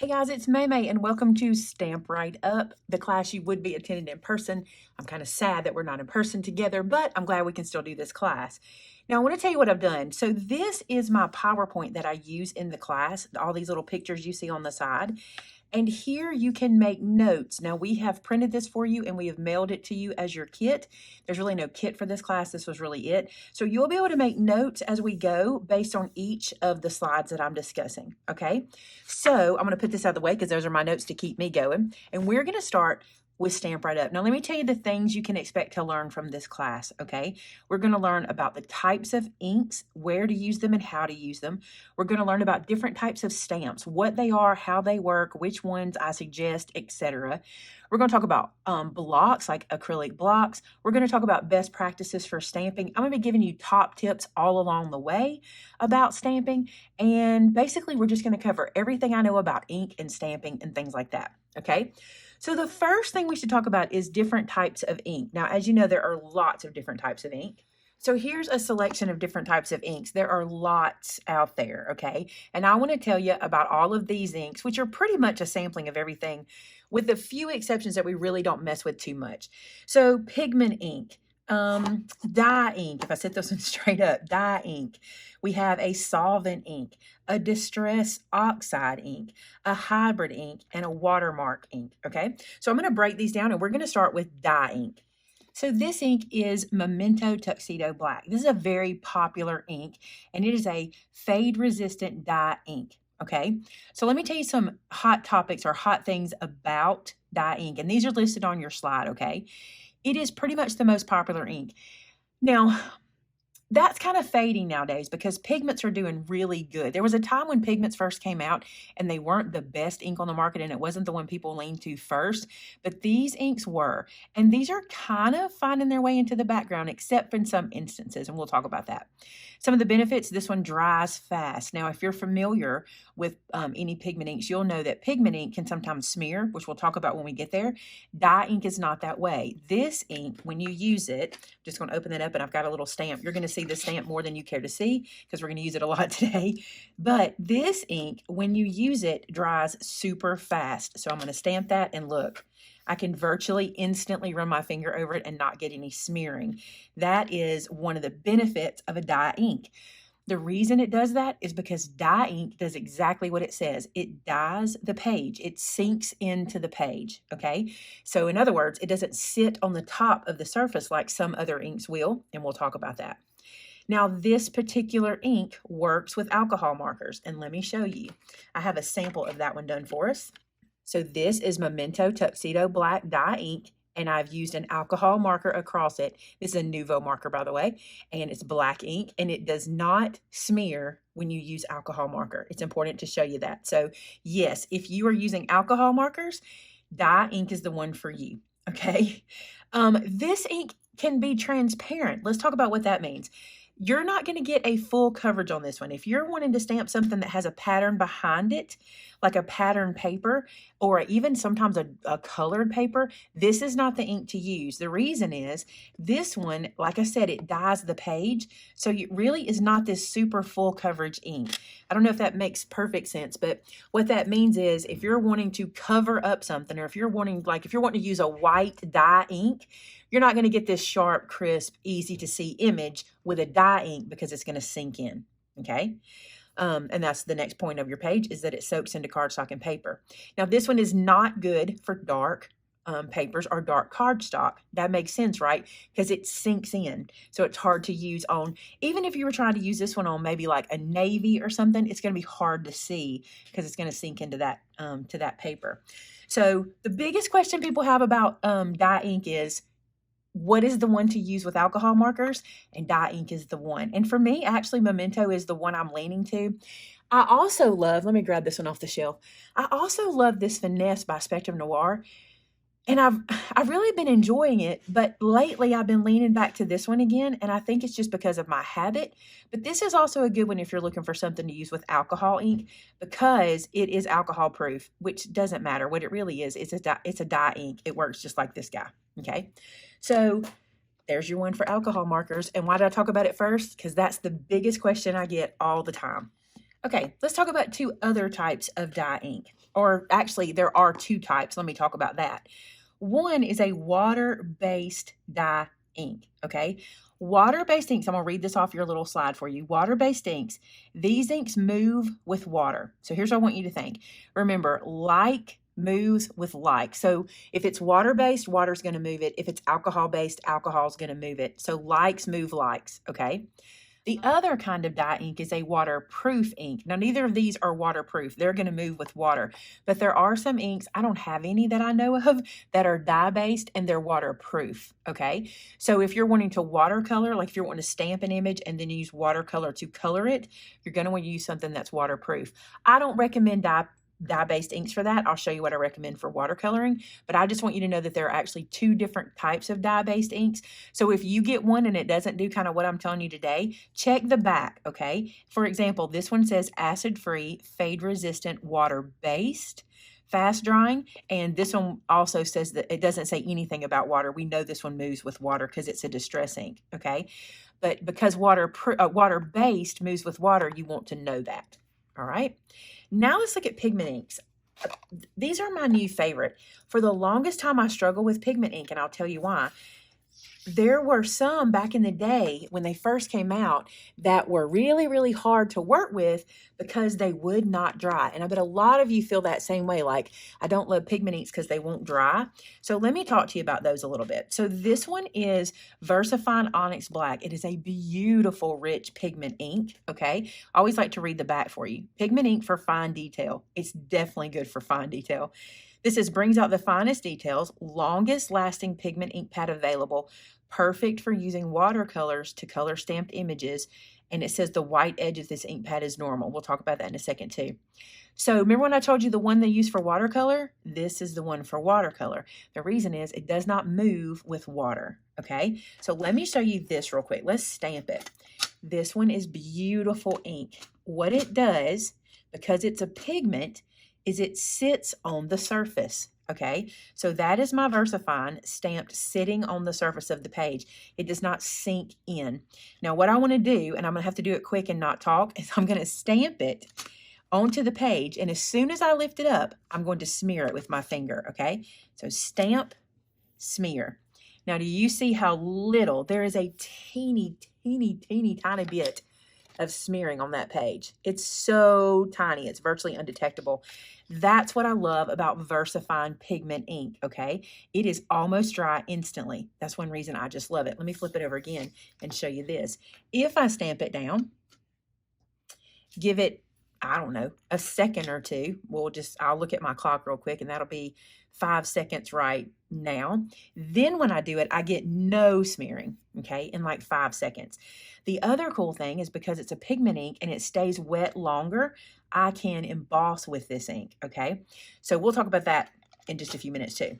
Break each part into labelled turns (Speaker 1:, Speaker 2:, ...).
Speaker 1: Hey guys, it's Maymay and welcome to Stamp Right Up, the class you would be attending in person. I'm kind of sad that we're not in person together, but I'm glad we can still do this class. Now, I want to tell you what I've done. So this is my PowerPoint that I use in the class, all these little pictures you see on the side. And here you can make notes. Now we have printed this for you and we have mailed it to you as your kit. There's really no kit for this class. This was really it. So you'll be able to make notes as we go based on each of the slides that I'm discussing, okay? So I'm gonna put this out of the way because those are my notes to keep me going. And we're gonna start with Stamp Right Up. Now, let me tell you the things you can expect to learn from this class, okay? We're going to learn about the types of inks, where to use them and how to use them. We're going to learn about different types of stamps, what they are, how they work, which ones I suggest, etc. We're going to talk about blocks, like acrylic blocks. We're going to talk about best practices for stamping. I'm going to be giving you top tips all along the way about stamping. And basically, we're just going to cover everything I know about ink and stamping and things like that, okay? So the first thing we should talk about is different types of ink. Now, as you know, there are lots of different types of ink. So here's a selection of different types of inks. There are lots out there, okay? And I want to tell you about all of these inks, which are pretty much a sampling of everything, with a few exceptions that we really don't mess with too much. So pigment ink, dye ink, if I set this one straight up, dye ink. We have a solvent ink, a distress oxide ink, a hybrid ink, and a watermark ink, okay? So I'm going to break these down and we're going to start with dye ink. So this ink is Memento Tuxedo Black. This is a very popular ink and it is a fade resistant dye ink, okay? So let me tell you some hot topics or hot things about dye ink, and these are listed on your slide, okay? It is pretty much the most popular ink. Now, that's kind of fading nowadays because pigments are doing really good. There was a time when pigments first came out and they weren't the best ink on the market and it wasn't the one people leaned to first, but these inks were. And these are kind of finding their way into the background except in some instances, and we'll talk about that. Some of the benefits, this one dries fast. Now, if you're familiar with any pigment inks, you'll know that pigment ink can sometimes smear, which we'll talk about when we get there. Dye ink is not that way. This ink, when you use it, I'm just going to open it up and I've got a little stamp. You're going to see the stamp more than you care to see because we're going to use it a lot today. But this ink, when you use it, dries super fast. So I'm going to stamp that and look. I can virtually instantly run my finger over it and not get any smearing. That is one of the benefits of a dye ink. The reason it does that is because dye ink does exactly what it says. It dyes the page. It sinks into the page, okay? So in other words, it doesn't sit on the top of the surface like some other inks will, and we'll talk about that. Now, this particular ink works with alcohol markers, and let me show you. I have a sample of that one done for us. So this is Memento Tuxedo Black dye ink, and I've used an alcohol marker across it. This is a Nuvo marker, by the way, and it's black ink, and it does not smear when you use alcohol marker. It's important to show you that. So yes, if you are using alcohol markers, dye ink is the one for you, okay? This ink can be transparent. Let's talk about what that means. You're not going to get a full coverage on this one. If you're wanting to stamp something that has a pattern behind it, like a pattern paper, or even sometimes a colored paper, this is not the ink to use. The reason is this one, like I said, it dyes the page. So it really is not this super full coverage ink. I don't know if that makes perfect sense, but what that means is if you're wanting to cover up something, or if you're wanting to use a white dye ink, you're not going to get this sharp, crisp, easy to see image with a dye ink because it's going to sink in, okay? And that's the next point of your page, is that it soaks into cardstock and paper. Now, this one is not good for dark papers or dark cardstock. That makes sense, right? Because it sinks in. So it's hard to use on, even if you were trying to use this one on maybe like a navy or something, it's going to be hard to see because it's going to sink into that, to that paper. So the biggest question people have about dye ink is, what is the one to use with alcohol markers? And dye ink is the one. And for me, actually, Memento is the one I'm leaning to. I also love, let me grab this one off the shelf. I also love this Finesse by Spectrum Noir. And I've really been enjoying it, but lately I've been leaning back to this one again, and I think it's just because of my habit. But this is also a good one if you're looking for something to use with alcohol ink, because it is alcohol proof, which doesn't matter. What it really is, it's a dye ink. It works just like this guy, okay? So there's your one for alcohol markers. And why did I talk about it first? Because that's the biggest question I get all the time. Okay, let's talk about two other types of dye ink. or actually there are two types. Let me talk about that. One is a water-based dye ink, okay? Water-based inks, I'm going to read this off your little slide for you. Water-based inks, these inks move with water. So here's what I want you to think. Remember, like moves with like. So if it's water-based, water's going to move it. If it's alcohol-based, alcohol's going to move it. So likes move likes, okay? The other kind of dye ink is a waterproof ink. Now, neither of these are waterproof. They're going to move with water. But there are some inks, I don't have any that I know of, that are dye-based and they're waterproof, okay? So if you're wanting to watercolor, like if you're wanting to stamp an image and then use watercolor to color it, you're going to want to use something that's waterproof. I don't recommend dye-based inks for that. I'll show you what I recommend for watercoloring, but I just want you to know that there are actually two different types of dye-based inks. So if you get one and it doesn't do kind of what I'm telling you today, check the back, okay? For example, this one says acid-free, fade-resistant, water-based, fast drying, and this one also says that it doesn't say anything about water. We know this one moves with water because it's a distress ink, okay? But because water-based moves with water, you want to know that, all right? Now let's look at pigment inks. These are my new favorite. For the longest time, I struggled with pigment ink, and I'll tell you why. There were some back in the day when they first came out that were really, really hard to work with because they would not dry. And I bet a lot of you feel that same way, like, I don't love pigment inks because they won't dry. So let me talk to you about those a little bit. So this one is VersaFine Onyx Black. It is a beautiful, rich pigment ink, okay? I always like to read the back for you. Pigment ink for fine detail. It's definitely good for fine detail. This brings out the finest details, longest lasting pigment ink pad available, perfect for using watercolors to color stamped images. And it says the white edge of this ink pad is normal. We'll talk about that in a second too. So remember when I told you the one they use for watercolor? This is the one for watercolor. The reason is it does not move with water, okay? So let me show you this real quick. Let's stamp it. This one is beautiful ink. What it does, because it's a pigment, is it sits on the surface, okay? So that is my VersaFine stamped sitting on the surface of the page. It does not sink in. Now what I want to do, and I'm going to have to do it quick and not talk, is I'm going to stamp it onto the page, and as soon as I lift it up, I'm going to smear it with my finger, okay? So stamp, smear. Now do you see how little? There is a teeny, teeny, teeny, tiny bit of smearing on that page. It's so tiny, it's virtually undetectable. That's what I love about VersaFine pigment ink, okay? It is almost dry instantly. That's one reason I just love it. Let me flip it over again and show you this. If I stamp it down, give it, I don't know, a second or two. I'll look at my clock real quick, and that'll be 5 seconds right now. Then when I do it, I get no smearing, okay, in like 5 seconds. The other cool thing is because it's a pigment ink and it stays wet longer, I can emboss with this ink, okay? So we'll talk about that in just a few minutes too.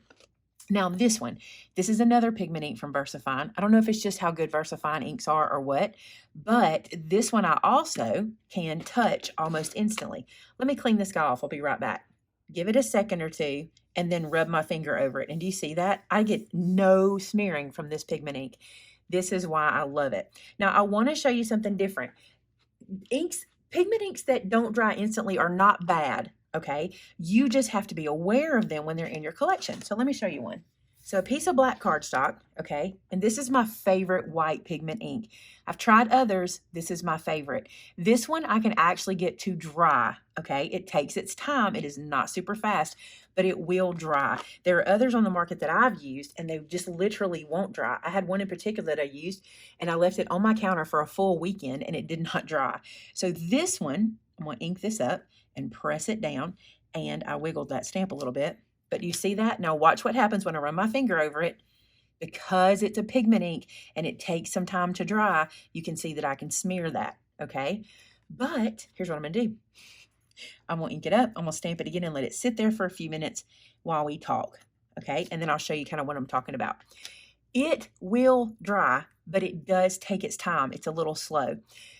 Speaker 1: Now this one, this is another pigment ink from VersaFine. I don't know if it's just how good VersaFine inks are or what, but this one I also can touch almost instantly. Let me clean this guy off. I'll be right back. Give it a second or two and then rub my finger over it. And do you see that? I get no smearing from this pigment ink. This is why I love it. Now I want to show you something different. Pigment inks that don't dry instantly are not bad. Okay, you just have to be aware of them when they're in your collection. So let me show you one. So a piece of black cardstock, okay, and this is my favorite white pigment ink. I've tried others. This is my favorite. This one I can actually get to dry, okay? It takes its time. It is not super fast, but it will dry. There are others on the market that I've used, and they just literally won't dry. I had one in particular that I used, and I left it on my counter for a full weekend, and it did not dry. So this one, I'm going to ink this up and press it down, and I wiggled that stamp a little bit. But you see that? Now watch what happens when I run my finger over it. Because it's a pigment ink and it takes some time to dry, you can see that I can smear that, okay? But here's what I'm going to do. I'm going to ink it up. I'm going to stamp it again and let it sit there for a few minutes while we talk, okay? And then I'll show you kind of what I'm talking about. It will dry, but it does take its time. It's a little slow.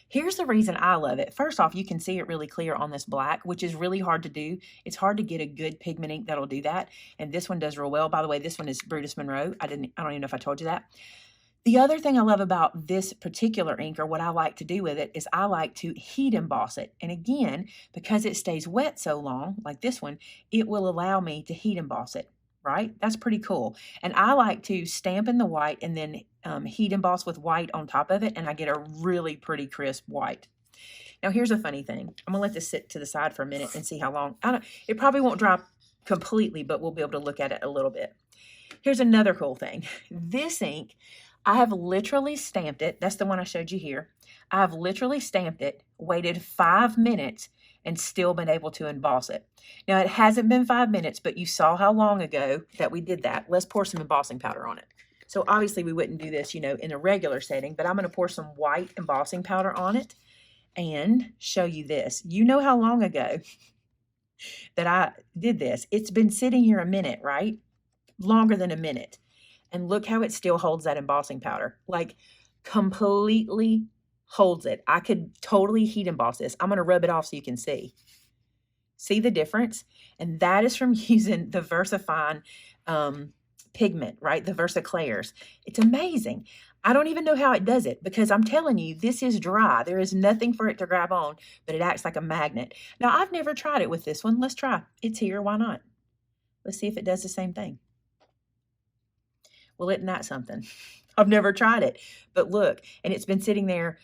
Speaker 1: Here's the reason I love it. First off, you can see it really clear on this black, which is really hard to do. It's hard to get a good pigment ink that'll do that. And this one does real well. By the way, this one is Brutus Monroe. I don't even know if I told you that. The other thing I love about this particular ink, or what I like to do with it, is I like to heat emboss it. And again, because it stays wet so long, like this one, it will allow me to heat emboss it, right? That's pretty cool. And I like to stamp in the white and then heat emboss with white on top of it, and I get a really pretty crisp white. Now, here's a funny thing. I'm going to let this sit to the side for a minute and see how long. It probably won't dry completely, but we'll be able to look at it a little bit. Here's another cool thing. This ink, I have literally stamped it. That's the one I showed you here. I have literally stamped it, waited 5 minutes, and still been able to emboss it. Now, it hasn't been 5 minutes, but you saw how long ago that we did that. Let's pour some embossing powder on it. So obviously we wouldn't do this, in a regular setting, but I'm going to pour some white embossing powder on it and show you this. You know how long ago that I did this. It's been sitting here a minute, right? Longer than a minute. And look how it still holds that embossing powder. Like, completely holds it. I could totally heat emboss this. I'm going to rub it off so you can see. See the difference? And that is from using the VersaFine pigment, right? The VersaClairs. It's amazing. I don't even know how it does it, because I'm telling you, this is dry. There is nothing for it to grab on, but it acts like a magnet. Now, I've never tried it with this one. Let's try. It's here. Why not? Let's see if it does the same thing. Well, isn't that something? I've never tried it, but look, and it's been sitting there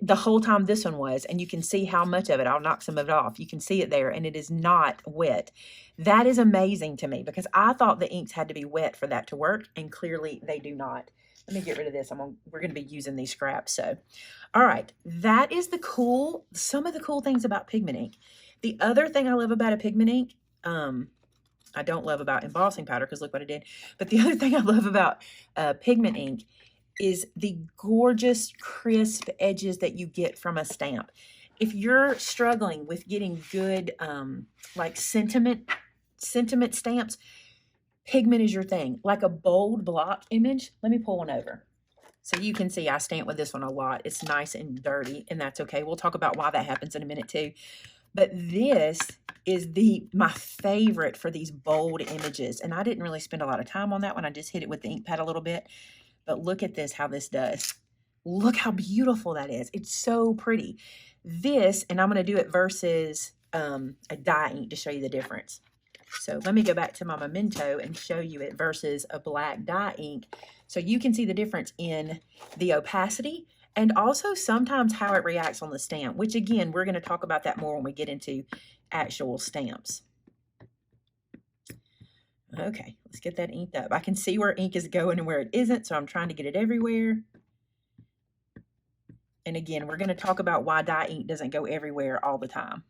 Speaker 1: the whole time this one was, and you can see how much of it. I'll knock some of it off. You can see it there, and it is not wet. That is amazing to me, because I thought the inks had to be wet for that to work, and clearly they do not. Let me get rid of this. We're going to be using these scraps. So, all right, that is some of the cool things about pigment ink. The other thing I love about a pigment ink, I don't love about embossing powder, because look what I did. But the other thing I love about pigment ink is the gorgeous, crisp edges that you get from a stamp. If you're struggling with getting good, like sentiment stamps, pigment is your thing. Like a bold block image. Let me pull one over. So you can see I stamp with this one a lot. It's nice and dirty, and that's okay. We'll talk about why that happens in a minute too. But this is my favorite for these bold images. And I didn't really spend a lot of time on that one. I just hit it with the ink pad a little bit. But look at this, how this does. Look how beautiful that is. It's so pretty. This, and I'm going to do it versus a dye ink to show you the difference. So let me go back to my Memento and show you it versus a black dye ink. So you can see the difference in the opacity, and also sometimes how it reacts on the stamp, which again, we're going to talk about that more when we get into actual stamps. Okay, let's get that inked up. I can see where ink is going and where it isn't, so I'm trying to get it everywhere. And again, we're going to talk about why dye ink doesn't go everywhere all the time.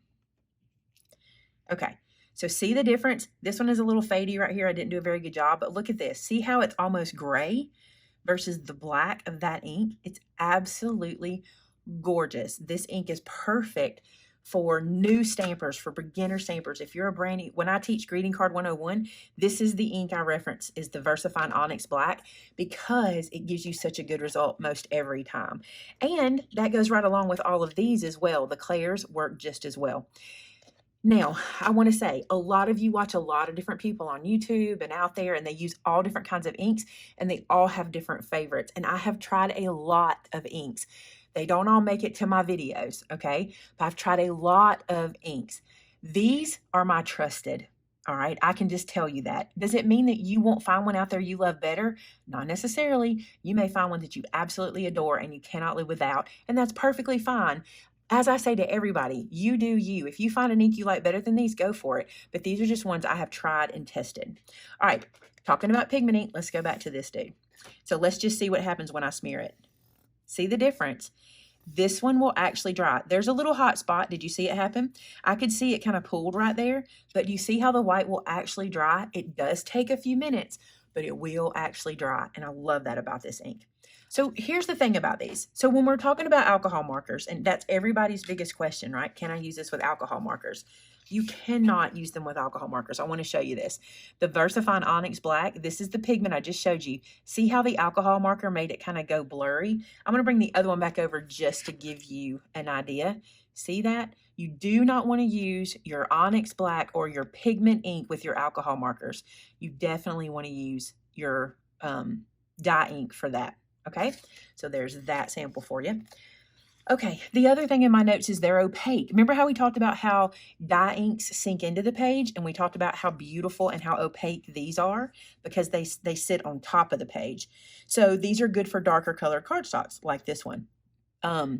Speaker 1: Okay, so see the difference? This one is a little fadey right here. I didn't do a very good job, but look at this. See how it's almost gray versus the black of that ink? It's absolutely gorgeous. This ink is perfect for new stampers, for beginner stampers. If you're a brand new, when I teach Greeting Card 101, this is the ink I reference, is the VersaFine Onyx Black, because it gives you such a good result most every time. And that goes right along with all of these as well. The Clairs work just as well. Now, I want to say, a lot of you watch a lot of different people on YouTube and out there, and they use all different kinds of inks, and they all have different favorites. And I have tried a lot of inks. They don't all make it to my videos, okay? But I've tried a lot of inks. These are my trusted, all right? I can just tell you that. Does it mean that you won't find one out there you love better? Not necessarily. You may find one that you absolutely adore and you cannot live without, and that's perfectly fine. As I say to everybody, you do you. If you find an ink you like better than these, go for it. But these are just ones I have tried and tested. All right, talking about pigment ink, let's go back to this dude. So let's just see what happens when I smear it. See the difference? This one will actually dry. There's a little hot spot. Did you see it happen? I could see it kind of pooled right there, but you see how the white will actually dry? It does take a few minutes, but it will actually dry, and I love that about this ink. So here's the thing about these. So when we're talking about alcohol markers, and that's everybody's biggest question, right? Can I use this with alcohol markers? You cannot use them with alcohol markers. I want to show you this. The VersaFine Onyx Black, this is the pigment I just showed you. See how the alcohol marker made it kind of go blurry? I'm going to bring the other one back over just to give you an idea. See that? You do not want to use your Onyx Black or your pigment ink with your alcohol markers. You definitely want to use your dye ink for that. Okay, so there's that sample for you. Okay, the other thing in my notes is they're opaque. Remember how we talked about how dye inks sink into the page, and we talked about how beautiful and how opaque these are because they sit on top of the page. So these are good for darker colored cardstocks like this one. I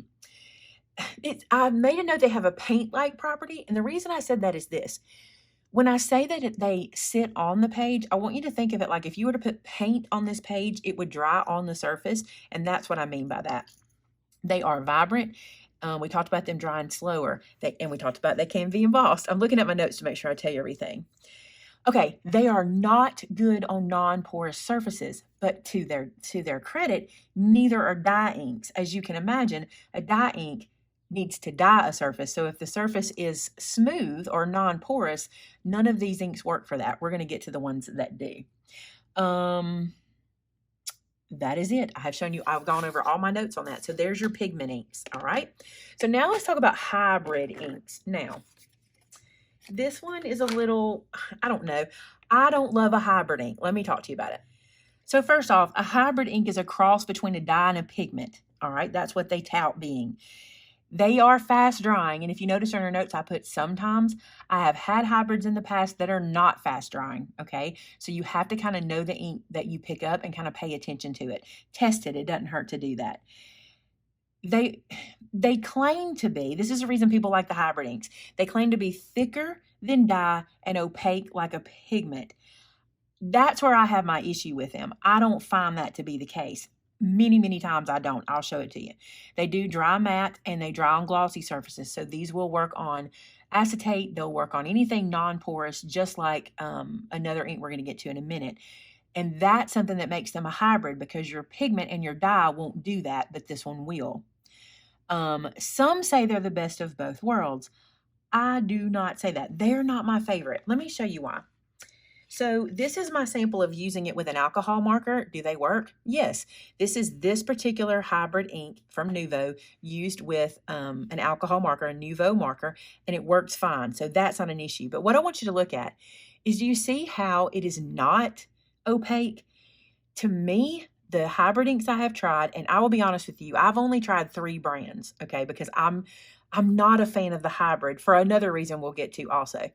Speaker 1: made a note they have a paint-like property, and the reason I said that is this. When I say that they sit on the page, I want you to think of it like if you were to put paint on this page, it would dry on the surface, and that's what I mean by that. They are vibrant. We talked about them drying slower, and we talked about they can be embossed. I'm looking at my notes to make sure I tell you everything. Okay, they are not good on non-porous surfaces, but to their credit, neither are dye inks. As you can imagine, a dye ink needs to dye a surface. So if the surface is smooth or non-porous, none of these inks work for that. We're going to get to the ones that do. That is it. I have shown you, I've gone over all my notes on that. So there's your pigment inks. All right. So now let's talk about hybrid inks. Now, this one is a little, I don't know. I don't love a hybrid ink. Let me talk to you about it. So first off, a hybrid ink is a cross between a dye and a pigment. All right. That's what they tout being. They are fast drying, and if you notice in our notes, I put sometimes. I have had hybrids in the past that are not fast drying, okay? So you have to kind of know the ink that you pick up and kind of pay attention to it. Test it. It doesn't hurt to do that. They claim to be, this is the reason people like the hybrid inks, they claim to be thicker than dye and opaque like a pigment. That's where I have my issue with them. I don't find that to be the case. Many times I don't. I'll show it to you. They do dry matte and they dry on glossy surfaces. So these will work on acetate. They'll work on anything non-porous, just like another ink we're going to get to in a minute. And that's something that makes them a hybrid because your pigment and your dye won't do that, but this one will. Some say they're the best of both worlds. I do not say that. They're not my favorite. Let me show you why. So this is my sample of using it with an alcohol marker. Do they work? Yes. This is this particular hybrid ink from Nuvo used with an alcohol marker, a Nuvo marker, and it works fine. So that's not an issue. But what I want you to look at is, do you see how it is not opaque? To me, the hybrid inks I have tried, and I will be honest with you, I've only tried 3 brands, okay, because I'm not a fan of the hybrid for another reason we'll get to also.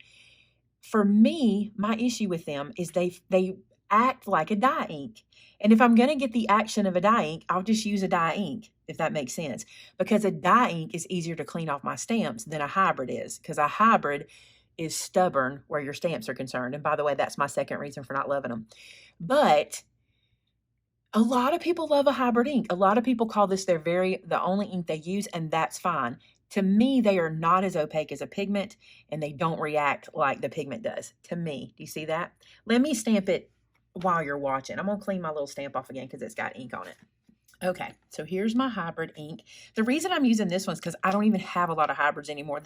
Speaker 1: For me, my issue with them is they act like a dye ink. And if I'm going to get the action of a dye ink, I'll just use a dye ink, if that makes sense. Because a dye ink is easier to clean off my stamps than a hybrid is. Because a hybrid is stubborn where your stamps are concerned. And by the way, that's my second reason for not loving them. But a lot of people love a hybrid ink. A lot of people call this the only ink they use, and that's fine. To me, they are not as opaque as a pigment, and they don't react like the pigment does, to me. Do you see that? Let me stamp it while you're watching. I'm going to clean my little stamp off again because it's got ink on it. Okay, so here's my hybrid ink. The reason I'm using this one is because I don't even have a lot of hybrids anymore.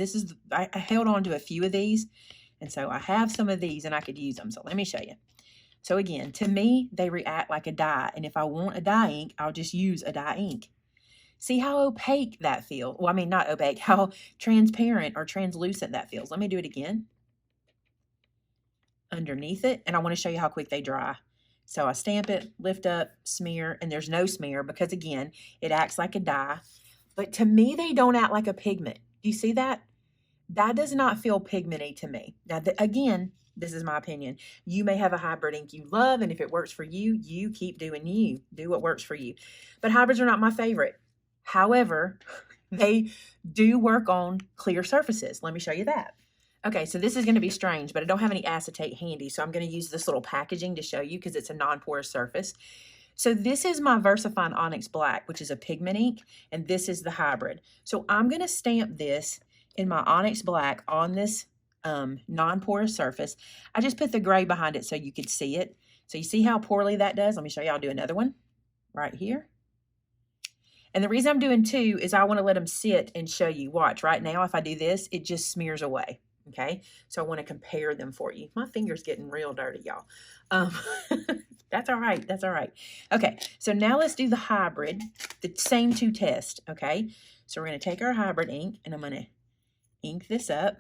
Speaker 1: I held on to a few of these, and so I have some of these, and I could use them. So let me show you. So again, to me, they react like a dye, and if I want a dye ink, I'll just use a dye ink. See how opaque that feels? Well, I mean, not opaque, how transparent or translucent that feels. Let me do it again. Underneath it, and I want to show you how quick they dry. So I stamp it, lift up, smear, and there's no smear because, again, it acts like a dye. But to me, they don't act like a pigment. Do you see that? That does not feel pigmenty to me. Now, again, this is my opinion. You may have a hybrid ink you love, and if it works for you, you keep doing you. Do what works for you. But hybrids are not my favorite. However, they do work on clear surfaces. Let me show you that. Okay, so this is going to be strange, but I don't have any acetate handy, so I'm going to use this little packaging to show you because it's a non-porous surface. So this is my VersaFine Onyx Black, which is a pigment ink, and this is the hybrid. So I'm going to stamp this in my Onyx Black on this non-porous surface. I just put the gray behind it so you could see it. So you see how poorly that does? Let me show you. I'll do another one right here. And the reason I'm doing 2 is I want to let them sit and show you. Watch, right now, if I do this, it just smears away, okay? So I want to compare them for you. My finger's getting real dirty, y'all. That's all right. That's all right. Okay, so now let's do the hybrid, the same 2 tests, okay? So we're going to take our hybrid ink, and I'm going to ink this up,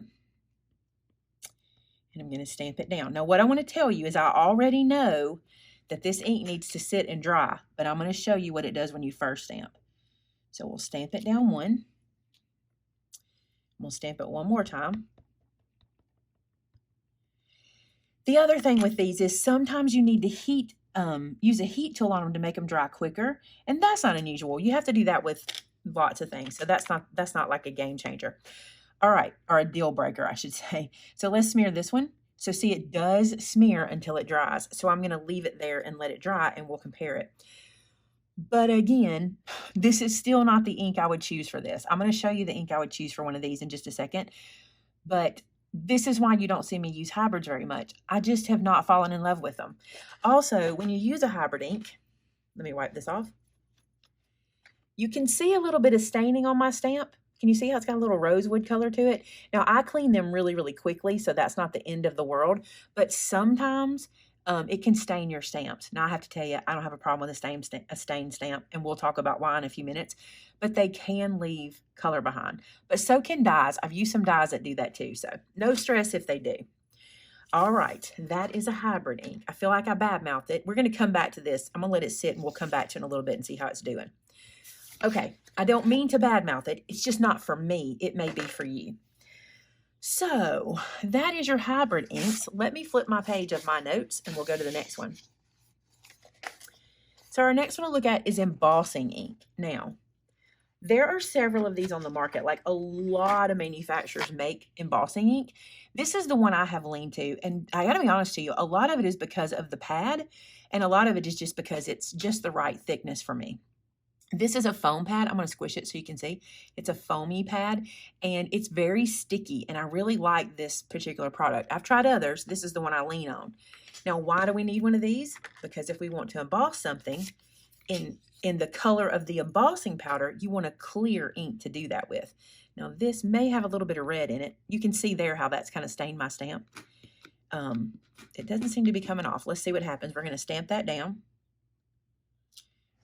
Speaker 1: and I'm going to stamp it down. Now, what I want to tell you is I already know that this ink needs to sit and dry, but I'm going to show you what it does when you first stamp. So we'll stamp it down one. We'll stamp it one more time. The other thing with these is sometimes you need to use a heat tool on them to make them dry quicker, and that's not unusual. You have to do that with lots of things, so that's not like a game changer. All right, or a deal breaker, I should say. So let's smear this one. So see, it does smear until it dries. So I'm going to leave it there and let it dry, and we'll compare it. But again, this is still not the ink I would choose for this. I'm going to show you the ink I would choose for one of these in just a second. But this is why you don't see me use hybrids very much. I just have not fallen in love with them. Also, when you use a hybrid ink, let me wipe this off. You can see a little bit of staining on my stamp. Can you see how it's got a little rosewood color to it? Now, I clean them really, really quickly, so that's not the end of the world. But sometimes it can stain your stamps. Now, I have to tell you, I don't have a problem with a stained stamp, and we'll talk about why in a few minutes. But they can leave color behind. But so can dyes. I've used some dyes that do that too, so no stress if they do. All right, that is a hybrid ink. I feel like I badmouthed it. We're going to come back to this. I'm going to let it sit, and we'll come back to it in a little bit and see how it's doing. Okay, I don't mean to badmouth it. It's just not for me. It may be for you. So that is your hybrid inks. Let me flip my page of my notes and we'll go to the next one. So our next one to look at is embossing ink. Now, there are several of these on the market. Like a lot of manufacturers make embossing ink. This is the one I have leaned to. And I gotta be honest to you, a lot of it is because of the pad. And a lot of it is just because it's just the right thickness for me. This is a foam pad. I'm going to squish it so you can see. It's a foamy pad, and it's very sticky, and I really like this particular product. I've tried others. This is the one I lean on. Now, why do we need one of these? Because if we want to emboss something in the color of the embossing powder, you want a clear ink to do that with. Now, this may have a little bit of red in it. You can see there how that's kind of stained my stamp. It doesn't seem to be coming off. Let's see what happens. We're going to stamp that down.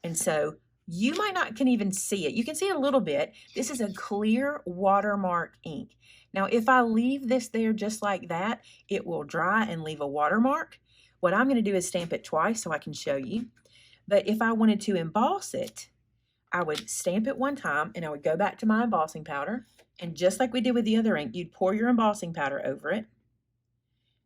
Speaker 1: And so you might not can even see it. You can see it a little bit. This is a clear watermark ink. Now, if I leave this there just like that, it will dry and leave a watermark. What I'm going to do is stamp it twice so I can show you. But if I wanted to emboss it, I would stamp it one time and I would go back to my embossing powder. And just like we did with the other ink, you'd pour your embossing powder over it.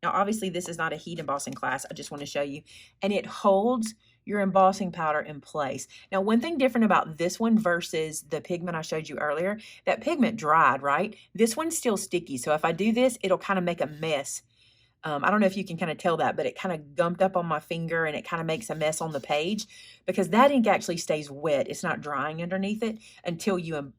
Speaker 1: Now, obviously, this is not a heat embossing class. I just want to show you. And it holds your embossing powder in place. Now, one thing different about this one versus the pigment I showed you earlier, that pigment dried, right? This one's still sticky. So if I do this, it'll kind of make a mess. I don't know if you can kind of tell that, but it kind of gumped up on my finger and it kind of makes a mess on the page because that ink actually stays wet. It's not drying underneath it until you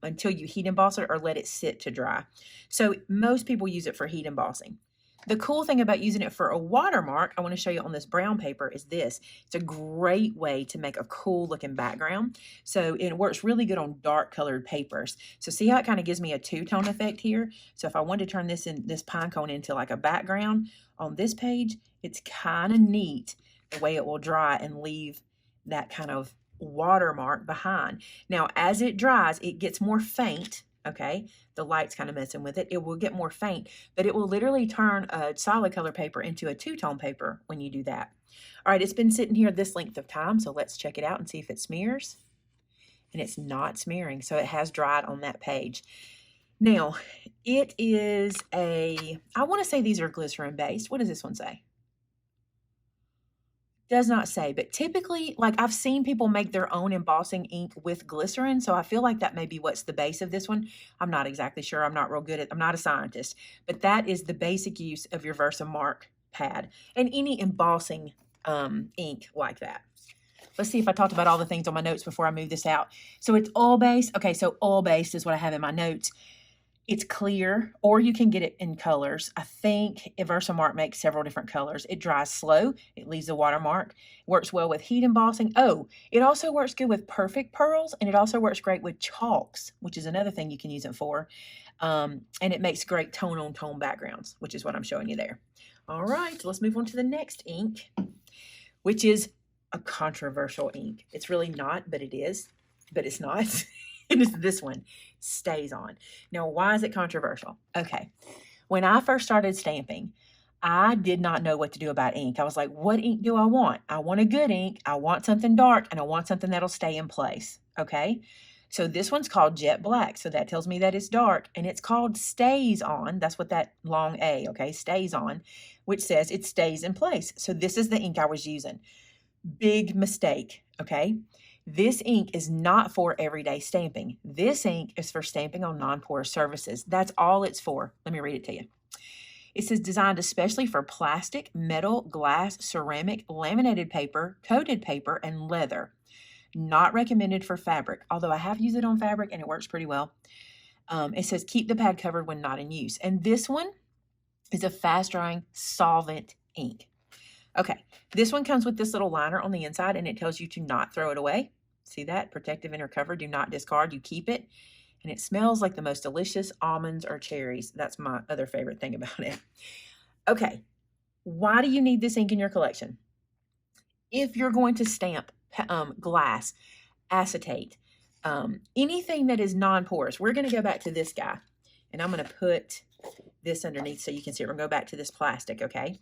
Speaker 1: heat emboss it or let it sit to dry. So most people use it for heat embossing. The cool thing about using it for a watermark, I want to show you on this brown paper, is this. It's a great way to make a cool looking background. So it works really good on dark colored papers. So see how it kind of gives me a two-tone effect here? So if I wanted to turn this pine cone into like a background on this page, it's kind of neat the way it will dry and leave that kind of watermark behind. Now, as it dries, it gets more faint. Okay, the light's kind of messing with it. It will get more faint, but it will literally turn a solid color paper into a two-tone paper when you do that. All right, it's been sitting here this length of time, so let's check it out and see if it smears. And it's not smearing, so it has dried on that page. Now, it is I want to say these are glycerin-based. What does this one say? Does not say, but typically, like I've seen people make their own embossing ink with glycerin, so I feel like that may be what's the base of this one. I'm not exactly sure. I'm not real good at, I'm not a scientist, but that is the basic use of your Versamark pad and any embossing ink like that. Let's see if I talked about all the things on my notes before I move this out. So it's oil-based. Okay, so oil-based is what I have in my notes. It's clear, or you can get it in colors. I think Versamark makes several different colors. It dries slow. It leaves a watermark. Works well with heat embossing. Oh, it also works good with perfect pearls, and it also works great with chalks, which is another thing you can use it for. And it makes great tone-on-tone backgrounds, which is what I'm showing you there. All right, let's move on to the next ink, which is a controversial ink. It's really not, but it is, but it's not. It is this one, StazOn. Now, why is it controversial? Okay, when I first started stamping, I did not know what to do about ink. I was like, what ink do I want? I want a good ink. I want something dark, and I want something that'll stay in place. Okay. So this one's called Jet Black. So that tells me that it's dark, and it's called Stays On. That's what that long A, okay, Stays On, which says it stays in place. So this is the ink I was using. Big mistake. Okay. This ink is not for everyday stamping. This ink is for stamping on non-porous surfaces. That's all it's for. Let me read it to you. It says designed especially for plastic, metal, glass, ceramic, laminated paper, coated paper, and leather. Not recommended for fabric, although I have used it on fabric and it works pretty well. It says keep the pad covered when not in use. And this one is a fast-drying solvent ink. Okay, this one comes with this little liner on the inside, and it tells you to not throw it away. See that? Protective inner cover. Do not discard. You keep it. And it smells like the most delicious almonds or cherries. That's my other favorite thing about it. Okay, why do you need this ink in your collection? If you're going to stamp glass, acetate, anything that is non-porous, we're going to go back to this guy. And I'm going to put this underneath so you can see it. We're going to go back to this plastic, okay?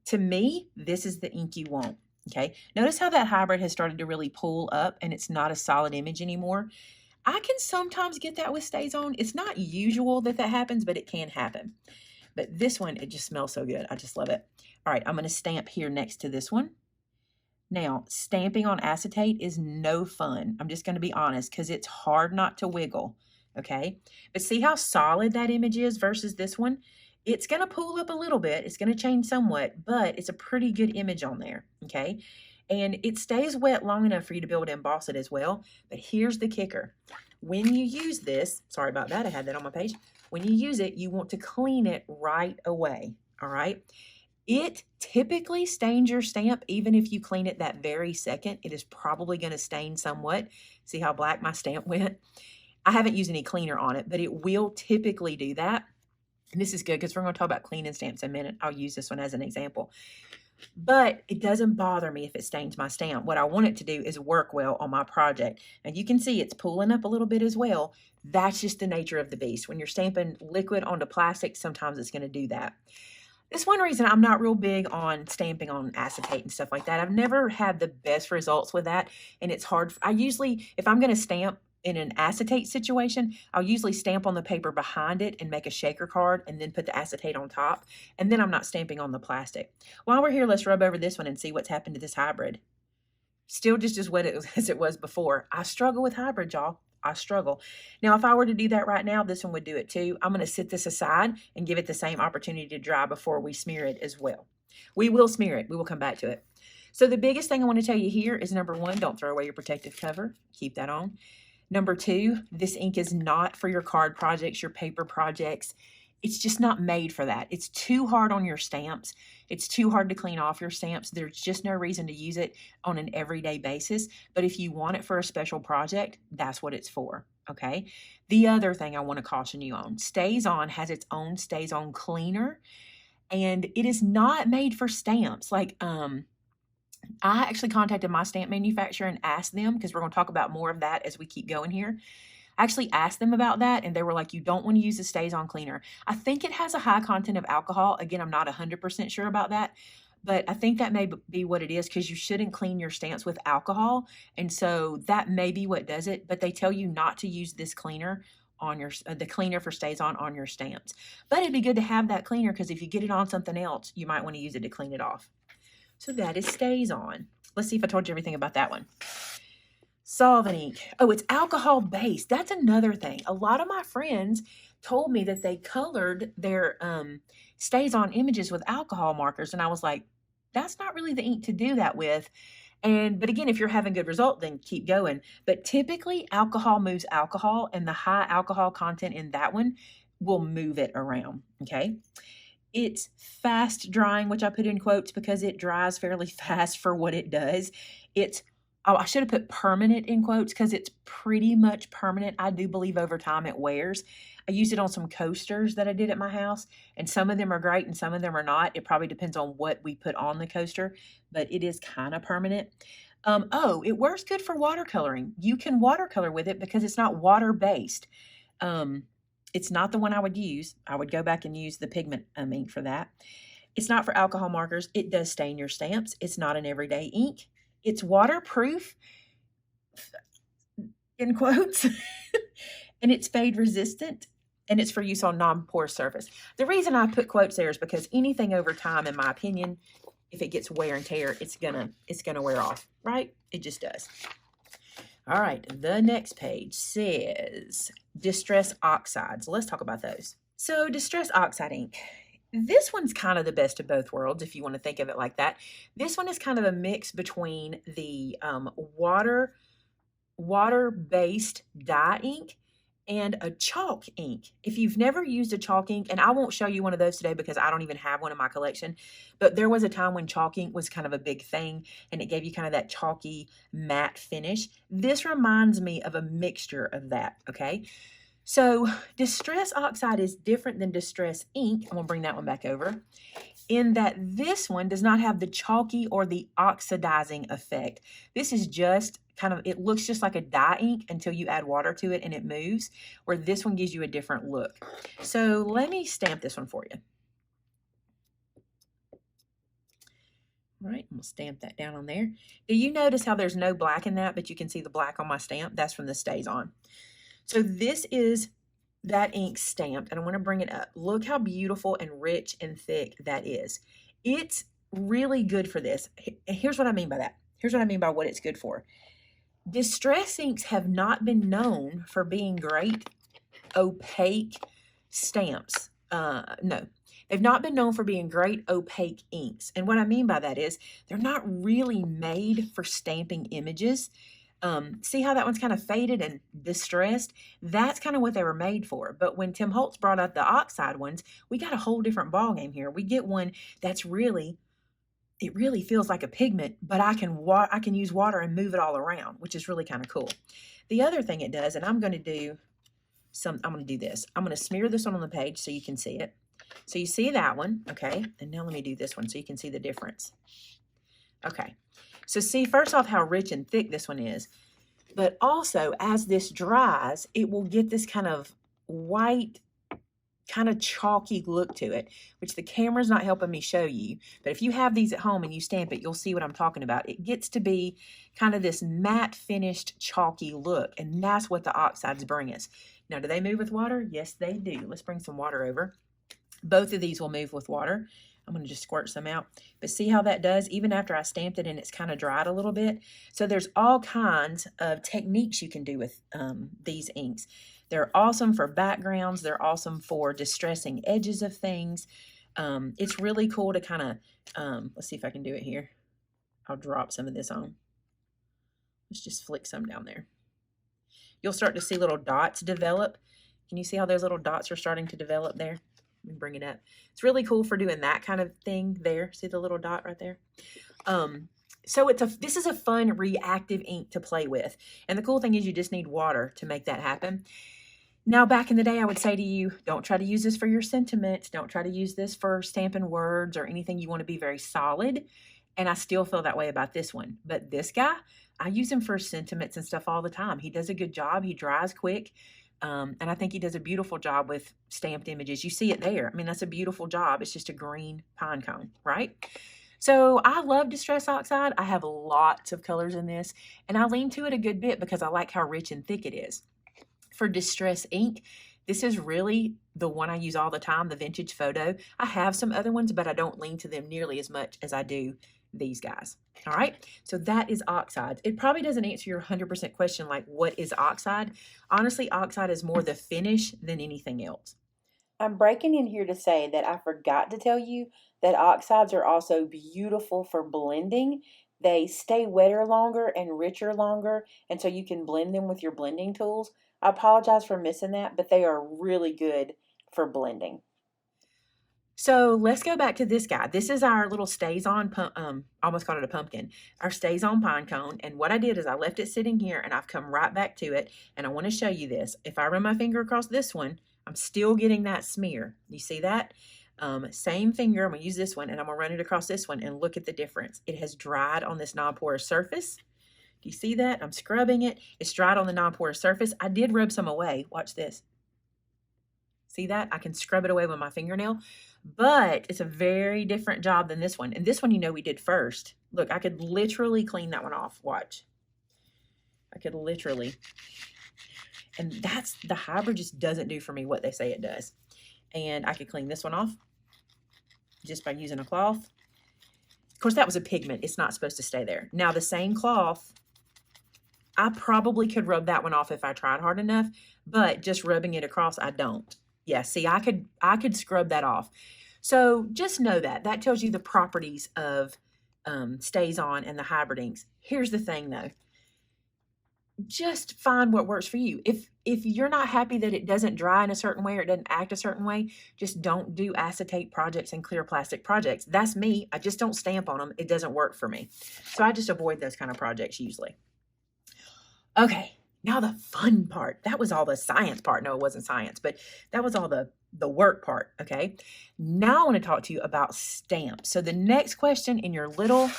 Speaker 1: To me, this is the ink you want, okay? Notice how that hybrid has started to really pull up and it's not a solid image anymore. I can sometimes get that with Stays On. It's not usual that that happens, but it can happen. But this one, it just smells so good. I just love it. All right, I'm going to stamp here next to this one. Now, stamping on acetate is no fun. I'm just going to be honest because it's hard not to wiggle, okay? But see how solid that image is versus this one? It's going to pull up a little bit. It's going to change somewhat, but it's a pretty good image on there, okay? And it stays wet long enough for you to be able to emboss it as well. But here's the kicker. When you use this, sorry about that, I had that on my page. When you use it, you want to clean it right away, all right? It typically stains your stamp even if you clean it that very second. It is probably going to stain somewhat. See how black my stamp went? I haven't used any cleaner on it, but it will typically do that. And this is good because we're going to talk about cleaning stamps in a minute. I'll use this one as an example. But it doesn't bother me if it stains my stamp. What I want it to do is work well on my project. And you can see it's pulling up a little bit as well. That's just the nature of the beast. When you're stamping liquid onto plastic, sometimes it's going to do that. That's one reason I'm not real big on stamping on acetate and stuff like that. I've never had the best results with that. And it's hard. I usually, if I'm going to stamp in an acetate situation, I'll usually stamp on the paper behind it and make a shaker card and then put the acetate on top. And then I'm not stamping on the plastic. While we're here, let's rub over this one and see what's happened to this hybrid. Still just as wet as it was before. I struggle with hybrid, y'all. I struggle. Now, if I were to do that right now, this one would do it too. I'm going to sit this aside and give it the same opportunity to dry before we smear it as well. We will smear it. We will come back to it. So the biggest thing I want to tell you here is number one, don't throw away your protective cover. Keep that on. Number two, this ink is not for your card projects, your paper projects. It's just not made for that. It's too hard on your stamps. It's too hard to clean off your stamps. There's just no reason to use it on an everyday basis. But if you want it for a special project, that's what it's for, okay? The other thing I want to caution you on, Stays On has its own Stays On cleaner, and it is not made for stamps. Like, I actually contacted my stamp manufacturer and asked them, because we're going to talk about more of that as we keep going here. I actually asked them about that, and they were like, you don't want to use the Stays On cleaner. I think it has a high content of alcohol. Again, I'm not 100% sure about that, but I think that may be what it is, because you shouldn't clean your stamps with alcohol, and so that may be what does it, but they tell you not to use this cleaner on your, the cleaner for Stays On your stamps. But it'd be good to have that cleaner, because if you get it on something else, you might want to use it to clean it off. So that is Stays On. Let's see if I told you everything about that one. Solvent ink. Oh, it's alcohol based. That's another thing. A lot of my friends told me that they colored their Stays On images with alcohol markers. And I was like, that's not really the ink to do that with. But again, if you're having good result, then keep going. But typically alcohol moves alcohol, and the high alcohol content in that one will move it around. Okay. It's fast drying, which I put in quotes because it dries fairly fast for what it does. I should have put permanent in quotes because it's pretty much permanent. I do believe over time it wears. I used it on some coasters that I did at my house, and some of them are great and some of them are not. It probably depends on what we put on the coaster, but it is kind of permanent. It works good for watercoloring. You can watercolor with it because it's not water-based. It's not the one I would use. I would go back and use the pigment ink for that. It's not for alcohol markers. It does stain your stamps. It's not an everyday ink. It's waterproof, in quotes, and it's fade resistant, and it's for use on non-porous surface. The reason I put quotes there is because anything over time, in my opinion, if it gets wear and tear, it's gonna wear off, right? It just does. All right, the next page says Distress Oxides. Let's talk about those. So Distress Oxide ink. This one's kind of the best of both worlds, if you want to think of it like that. This one is kind of a mix between the water-based dye ink and a chalk ink. If you've never used a chalk ink, and I won't show you one of those today because I don't even have one in my collection, but there was a time when chalk ink was kind of a big thing and it gave you kind of that chalky matte finish. This reminds me of a mixture of that, okay? So Distress Oxide is different than Distress ink. I'm gonna bring that one back over, in that this one does not have the chalky or the oxidizing effect. This is just kind of, it looks just like a dye ink until you add water to it and it moves, where this one gives you a different look. So let me stamp this one for you. All right, I'm gonna stamp that down on there. Do you notice how there's no black in that, but you can see the black on my stamp? That's from the Stays On. So this is that ink stamped, and I want to bring it up. Look how beautiful and rich and thick that is. It's really good for this. Here's what I mean by that. Here's what I mean by what it's good for. Distress inks have not been known for being great opaque stamps. No, they've not been known for being great opaque inks. And what I mean by that is they're not really made for stamping images. See how that one's kind of faded and distressed? That's kind of what they were made for. But when Tim Holtz brought out the oxide ones, we got a whole different ball game here. We get one that's really, it really feels like a pigment, but I can use water and move it all around, which is really kind of cool. The other thing it does, and I'm going to do this. I'm going to smear this one on the page so you can see it. So you see that one, okay? And now let me do this one so you can see the difference. Okay. So see, first off, how rich and thick this one is. But also, as this dries, it will get this kind of white, kind of chalky look to it, which the camera's not helping me show you. But if you have these at home and you stamp it, you'll see what I'm talking about. It gets to be kind of this matte finished chalky look, and that's what the oxides bring us. Now, do they move with water? Yes, they do. Let's bring some water over. Both of these will move with water. I'm going to just squirt some out. But see how that does, even after I stamped it and it's kind of dried a little bit? So there's all kinds of techniques you can do with these inks. They're awesome for backgrounds. They're awesome for distressing edges of things. It's really cool to kind of, let's see if I can do it here. I'll drop some of this on. Let's just flick some down there. You'll start to see little dots develop. Can you see how those little dots are starting to develop there? Let me bring it up. It's really cool for doing that kind of thing there. See the little dot right there? So this is a fun reactive ink to play with. And the cool thing is you just need water to make that happen. Now, back in the day, I would say to you, don't try to use this for your sentiments. Don't try to use this for stamping words or anything. You want to be very solid. And I still feel that way about this one. But this guy, I use him for sentiments and stuff all the time. He does a good job. He dries quick. And I think he does a beautiful job with stamped images. You see it there. I mean, that's a beautiful job. It's just a green pine cone, right? So I love Distress Oxide. I have lots of colors in this, and I lean to it a good bit because I like how rich and thick it is. For Distress ink, this is really the one I use all the time, the Vintage Photo. I have some other ones, but I don't lean to them nearly as much as I do these guys. All right, so that is oxides. It probably doesn't answer your 100% question, like what is oxide? Honestly, oxide is more the finish than anything else. I'm breaking in here to say that I forgot to tell you that oxides are also beautiful for blending. They stay wetter longer and richer longer, and so you can blend them with your blending tools. I apologize for missing that, but they are really good for blending. So let's go back to this guy. This is our little Stays On, almost called it a pumpkin, our Stays On pine cone. And what I did is I left it sitting here and I've come right back to it. And I want to show you this. If I run my finger across this one, I'm still getting that smear. You see that? Same finger, I'm going to use this one and I'm going to run it across this one and look at the difference. It has dried on this non-porous surface. Do you see that? I'm scrubbing it. It's dried on the non-porous surface. I did rub some away. Watch this. See that? I can scrub it away with my fingernail, but it's a very different job than this one. And this one, you know, we did first. Look, I could literally clean that one off. Watch. I could literally. And that's, the hybrid just doesn't do for me what they say it does. And I could clean this one off just by using a cloth. Of course, that was a pigment. It's not supposed to stay there. Now, the same cloth, I probably could rub that one off if I tried hard enough, but just rubbing it across, I don't. Yeah, see, I could scrub that off. So just know that. That tells you the properties of Stays On and the hybrid inks. Here's the thing, though. Just find what works for you. If you're not happy that it doesn't dry in a certain way or it doesn't act a certain way, just don't do acetate projects and clear plastic projects. That's me. I just don't stamp on them. It doesn't work for me. So I just avoid those kind of projects usually. Okay, now the fun part. That was all the science part. No, it wasn't science, but that was all the work part, okay? Now I want to talk to you about stamps. So the next question in your little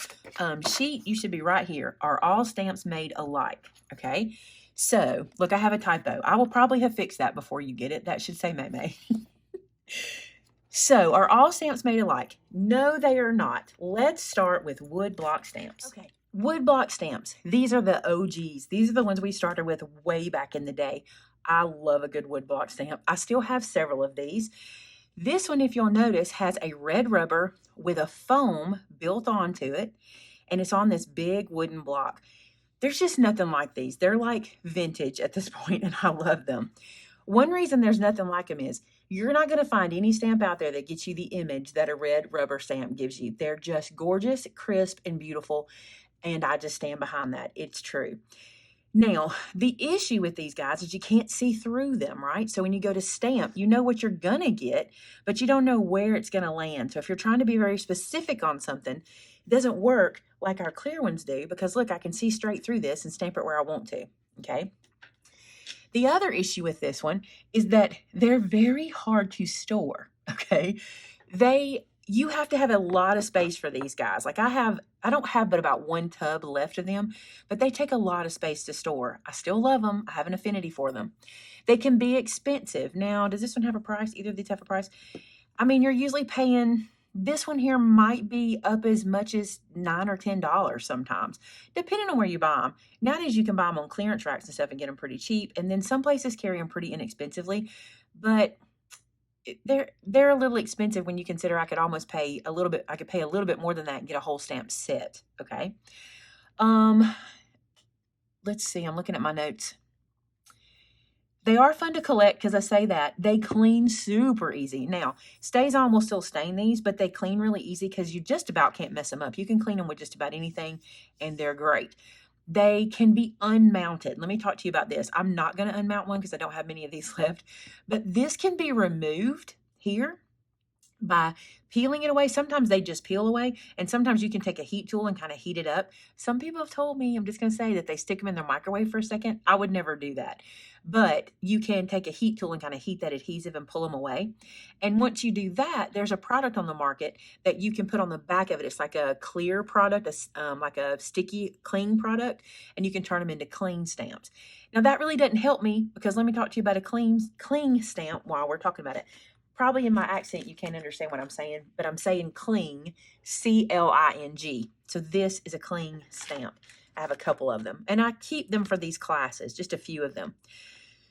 Speaker 1: sheet, you should be right here. Are all stamps made alike? Okay, so look, I have a typo. I will probably have fixed that before you get it. That should say Maymay. So are all stamps made alike? No, they are not. Let's start with wood block stamps. Okay. Wood block stamps. These are the OGs. These are the ones we started with way back in the day. I love a good wood block stamp. I still have several of these. This one, if you'll notice, has a red rubber with a foam built onto it, and it's on this big wooden block. There's just nothing like these. They're like vintage at this point, and I love them. One reason there's nothing like them is you're not going to find any stamp out there that gets you the image that a red rubber stamp gives you. They're just gorgeous, crisp, and beautiful, and I just stand behind that. It's true. Now, the issue with these guys is you can't see through them, right? So when you go to stamp, you know what you're going to get, but you don't know where it's going to land. So if you're trying to be very specific on something, it doesn't work like our clear ones do, because look, I can see straight through this and stamp it where I want to, okay? The other issue with this one is that they're very hard to store, okay? You have to have a lot of space for these guys. Like I don't have but about one tub left of them, but they take a lot of space to store. I still love them. I have an affinity for them. They can be expensive. Now, does this one have a price? Either of these have a price? I mean, you're usually paying, this one here might be up as much as $9 or $10 sometimes, depending on where you buy them. Nowadays, you can buy them on clearance racks and stuff and get them pretty cheap. And then some places carry them pretty inexpensively, but they're a little expensive when you consider I could almost pay a little bit. I could pay a little bit more than that and get a whole stamp set. Okay. Let's see. I'm looking at my notes. They are fun to collect because I say that. They clean super easy. Now, Stays On will still stain these, but they clean really easy because you just about can't mess them up. You can clean them with just about anything, and they're great. They can be unmounted. Let me talk to you about this. I'm not going to unmount one because I don't have many of these left, but this can be removed here by peeling it away. Sometimes they just peel away, and sometimes you can take a heat tool and kind of heat it up. Some people have told me, I'm just going to say, that they stick them in their microwave for a second. I would never do that, but you can take a heat tool and kind of heat that adhesive and pull them away. And once you do that, there's a product on the market that you can put on the back of it. It's like a clear product, like a sticky cling product, and you can turn them into cling stamps. Now that really doesn't help me, because let me talk to you about a cling stamp while we're talking about it. Probably in my accent, you can't understand what I'm saying, but I'm saying cling, C-L-I-N-G. So this is a cling stamp. I have a couple of them, and I keep them for these classes, just a few of them.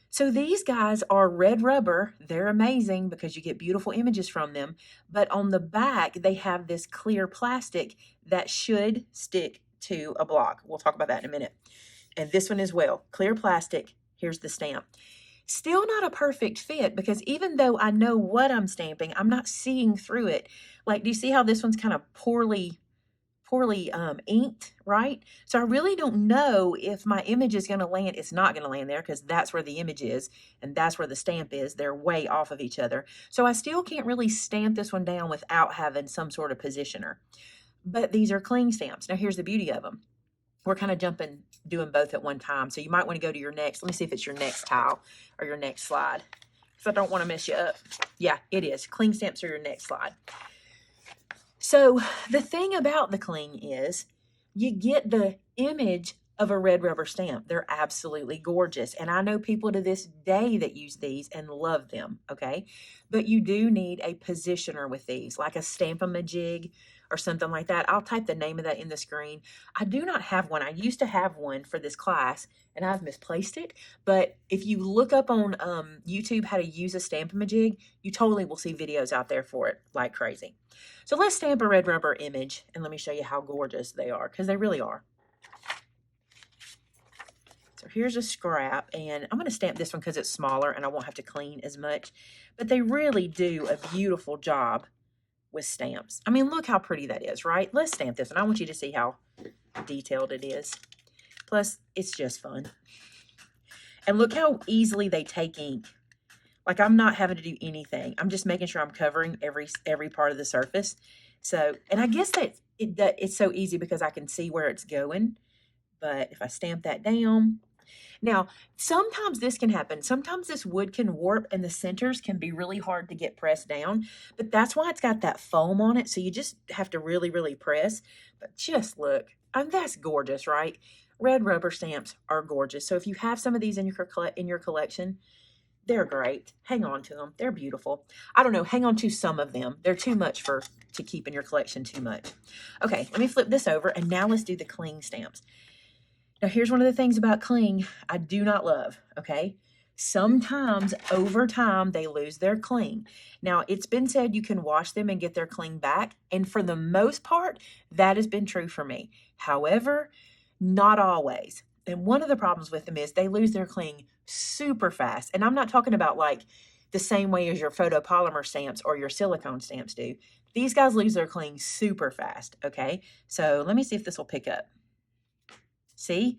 Speaker 1: So these guys are red rubber. They're amazing because you get beautiful images from them. But on the back, they have this clear plastic that should stick to a block. We'll talk about that in a minute. And this one as well, clear plastic. Here's the stamp. Still not a perfect fit, because even though I know what I'm stamping, I'm not seeing through it. Like, do you see how this one's kind of poorly inked, right? So I really don't know if my image is going to land. It's not going to land there because that's where the image is and that's where the stamp is. They're way off of each other. So I still can't really stamp this one down without having some sort of positioner. But these are cling stamps. Now here's the beauty of them. We're kind of doing both at one time. So you might want to go to your next, let me see if it's your next tile or your next slide, because I don't want to mess you up. Yeah, it is. Cling stamps are your next slide. So the thing about the cling is you get the image of a red rubber stamp. They're absolutely gorgeous. And I know people to this day that use these and love them, okay? But you do need a positioner with these, like a Stamp-A-Majig or something like that. I'll type the name of that in the screen. I do not have one. I used to have one for this class, and I've misplaced it. But if you look up on YouTube how to use a Stamp-A-Majig, you totally will see videos out there for it like crazy. So let's stamp a red rubber image, and let me show you how gorgeous they are, because they really are. So here's a scrap, and I'm going to stamp this one because it's smaller and I won't have to clean as much. But they really do a beautiful job with stamps. I mean, look how pretty that is, right? Let's stamp this, and I want you to see how detailed it is. Plus, it's just fun. And look how easily they take ink. Like, I'm not having to do anything. I'm just making sure I'm covering every part of the surface. So, and I guess that it's so easy because I can see where it's going. But if I stamp that down, now, sometimes this can happen. Sometimes this wood can warp and the centers can be really hard to get pressed down, but that's why it's got that foam on it. So you just have to really, really press. But just look, that's gorgeous, right? Red rubber stamps are gorgeous. So if you have some of these in your collection, they're great. Hang on to them. They're beautiful. I don't know. Hang on to some of them. They're too much to keep in your collection too much. Okay, let me flip this over, and now let's do the cling stamps. Now, here's one of the things about cling I do not love, okay? Sometimes, over time, they lose their cling. Now, it's been said you can wash them and get their cling back, and for the most part, that has been true for me. However, not always. And one of the problems with them is they lose their cling super fast. And I'm not talking about like the same way as your photopolymer stamps or your silicone stamps do. These guys lose their cling super fast, okay? So let me see if this will pick up. See?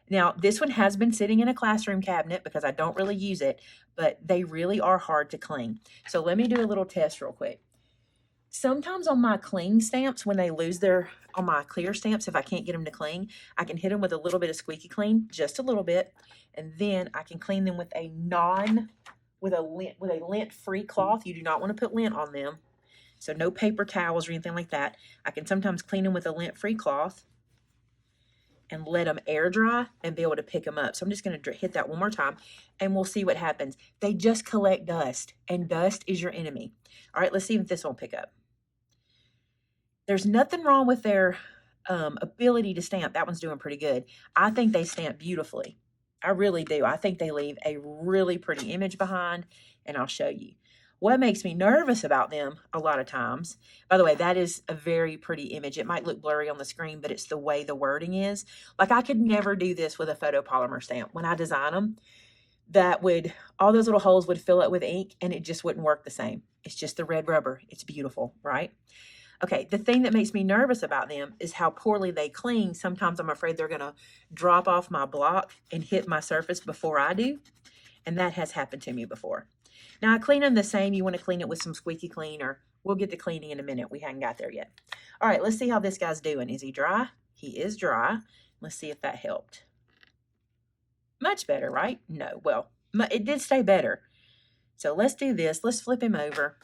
Speaker 1: Now, this one has been sitting in a classroom cabinet because I don't really use it, but they really are hard to cling. So let me do a little test real quick. Sometimes on my cling stamps, when they lose on my clear stamps, if I can't get them to cling, I can hit them with a little bit of squeaky clean, just a little bit, and then I can clean them with a lint-free cloth. You do not want to put lint on them, so no paper towels or anything like that. I can sometimes clean them with a lint-free cloth and let them air dry and be able to pick them up. So I'm just going to hit that one more time, and we'll see what happens. They just collect dust, and dust is your enemy. All right, let's see if this won't pick up. There's nothing wrong with their ability to stamp. That one's doing pretty good. I think they stamp beautifully. I really do. I think they leave a really pretty image behind, and I'll show you. What makes me nervous about them a lot of times, by the way, that is a very pretty image. It might look blurry on the screen, but it's the way the wording is. Like, I could never do this with a photopolymer stamp. When I design them, all those little holes would fill up with ink, and it just wouldn't work the same. It's just the red rubber. It's beautiful, right? Okay, the thing that makes me nervous about them is how poorly they cling. Sometimes I'm afraid they're going to drop off my block and hit my surface before I do, and that has happened to me before. Now, I clean them the same. You want to clean it with some squeaky clean, or we'll get to cleaning in a minute. We haven't got there yet. All right, let's see how this guy's doing. Is he dry? He is dry. Let's see if that helped. Much better, right? No, well, it did stay better. So let's do this. Let's flip him over.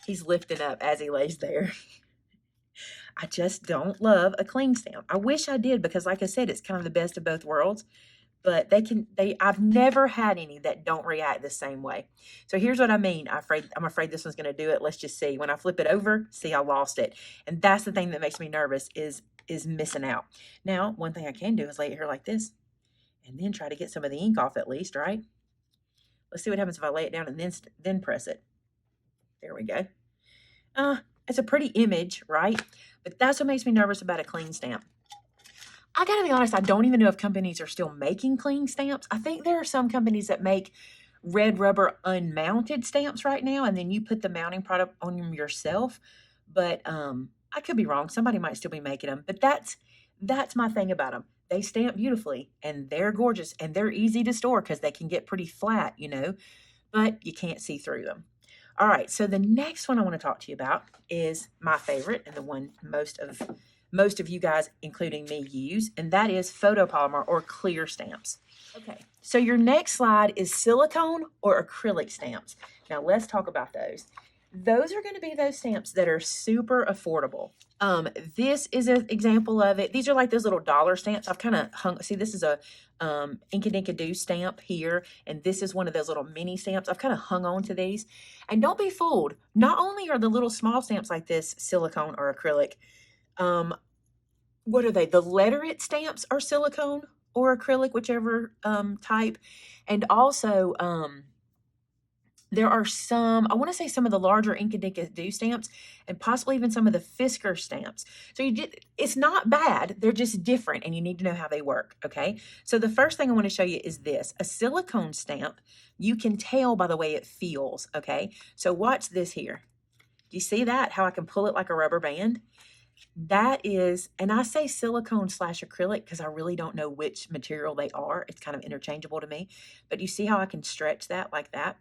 Speaker 1: He's lifting up as he lays there. I just don't love a cling stamp. I wish I did because, like I said, it's kind of the best of both worlds. But I've never had any that don't react the same way. So here's what I mean. I'm afraid this one's going to do it. Let's just see. When I flip it over, see, I lost it. And that's the thing that makes me nervous is missing out. Now, one thing I can do is lay it here like this and then try to get some of the ink off at least, right? Let's see what happens if I lay it down and then press it. There we go. It's a pretty image, right? But that's what makes me nervous about a cling stamp. I gotta be honest, I don't even know if companies are still making cling stamps. I think there are some companies that make red rubber unmounted stamps right now, and then you put the mounting product on them yourself. But I could be wrong. Somebody might still be making them. But that's my thing about them. They stamp beautifully, and they're gorgeous, and they're easy to store because they can get pretty flat, but you can't see through them. All right, so the next one I want to talk to you about is my favorite, and the one most of you guys, including me, use, and that is photopolymer or clear stamps. Okay, so your next slide is silicone or acrylic stamps. Now let's talk about those. Those are going to be those stamps that are super affordable. This is an example of it. These are like those little dollar stamps. I've kind of hung, see, this is a Inkadinka-Doo stamp here, and this is one of those little mini stamps. I've kind of hung on to these. And don't be fooled. Not only are the little small stamps like this silicone or acrylic, what are they? The letter it stamps are silicone or acrylic, whichever type. And also, there are some, I want to say some of the larger Inkadinka-Doo stamps and possibly even some of the Fisker stamps. So it's not bad. They're just different and you need to know how they work, okay? So the first thing I want to show you is this. A silicone stamp, you can tell by the way it feels, okay? So watch this here. Do you see that? How I can pull it like a rubber band? That is, and I say silicone / acrylic because I really don't know which material they are. It's kind of interchangeable to me. But you see how I can stretch that like that?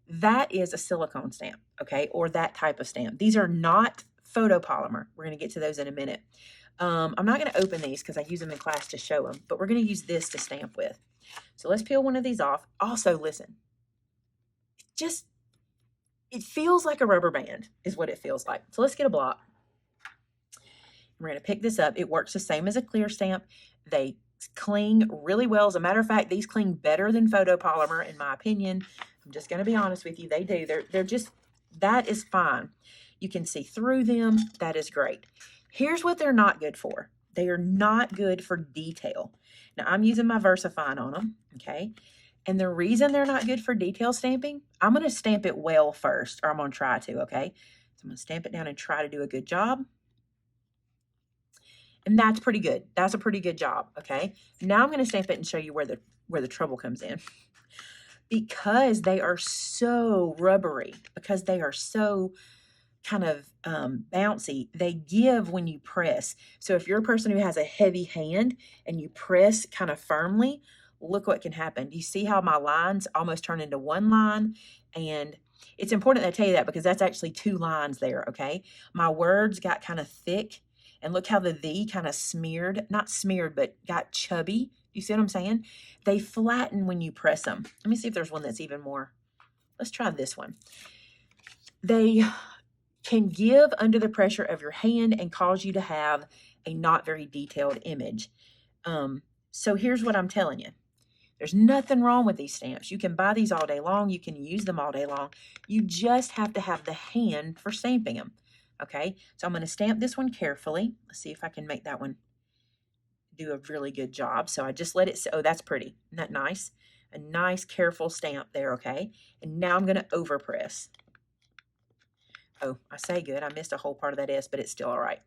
Speaker 1: That is a silicone stamp, okay, or that type of stamp. These are not photopolymer. We're going to get to those in a minute. I'm not going to open these because I use them in class to show them, but we're going to use this to stamp with. So let's peel one of these off. Also, listen, it feels like a rubber band is what it feels like. So let's get a block. We're going to pick this up. It works the same as a clear stamp. They cling really well. As a matter of fact, these cling better than photopolymer, in my opinion. I'm just going to be honest with you. They do. They're just, that is fine. You can see through them. That is great. Here's what they're not good for. They are not good for detail. Now, I'm using my VersaFine on them, okay? And the reason they're not good for detail stamping, I'm going to stamp it well first, or I'm going to try to, okay? So I'm going to stamp it down and try to do a good job. And that's pretty good. That's a pretty good job, okay? Now I'm going to stamp it and show you where the trouble comes in. Because they are so rubbery, because they are so kind of bouncy, they give when you press. So if you're a person who has a heavy hand and you press kind of firmly, look what can happen. Do you see how my lines almost turn into one line? And it's important that I tell you that because that's actually two lines there, okay? My words got kind of thick. And look how the "the" kind of smeared, not smeared, but got chubby. You see what I'm saying? They flatten when you press them. Let me see if there's one that's even more. Let's try this one. They can give under the pressure of your hand and cause you to have a not very detailed image. So here's what I'm telling you. There's nothing wrong with these stamps. You can buy these all day long. You can use them all day long. You just have to have the hand for stamping them. Okay, so I'm going to stamp this one carefully. Let's see if I can make that one do a really good job. So I just let it, oh, that's pretty. Isn't that nice? A nice, careful stamp there, okay? And now I'm going to overpress. Oh, I say good. I missed a whole part of that S, but it's still all right.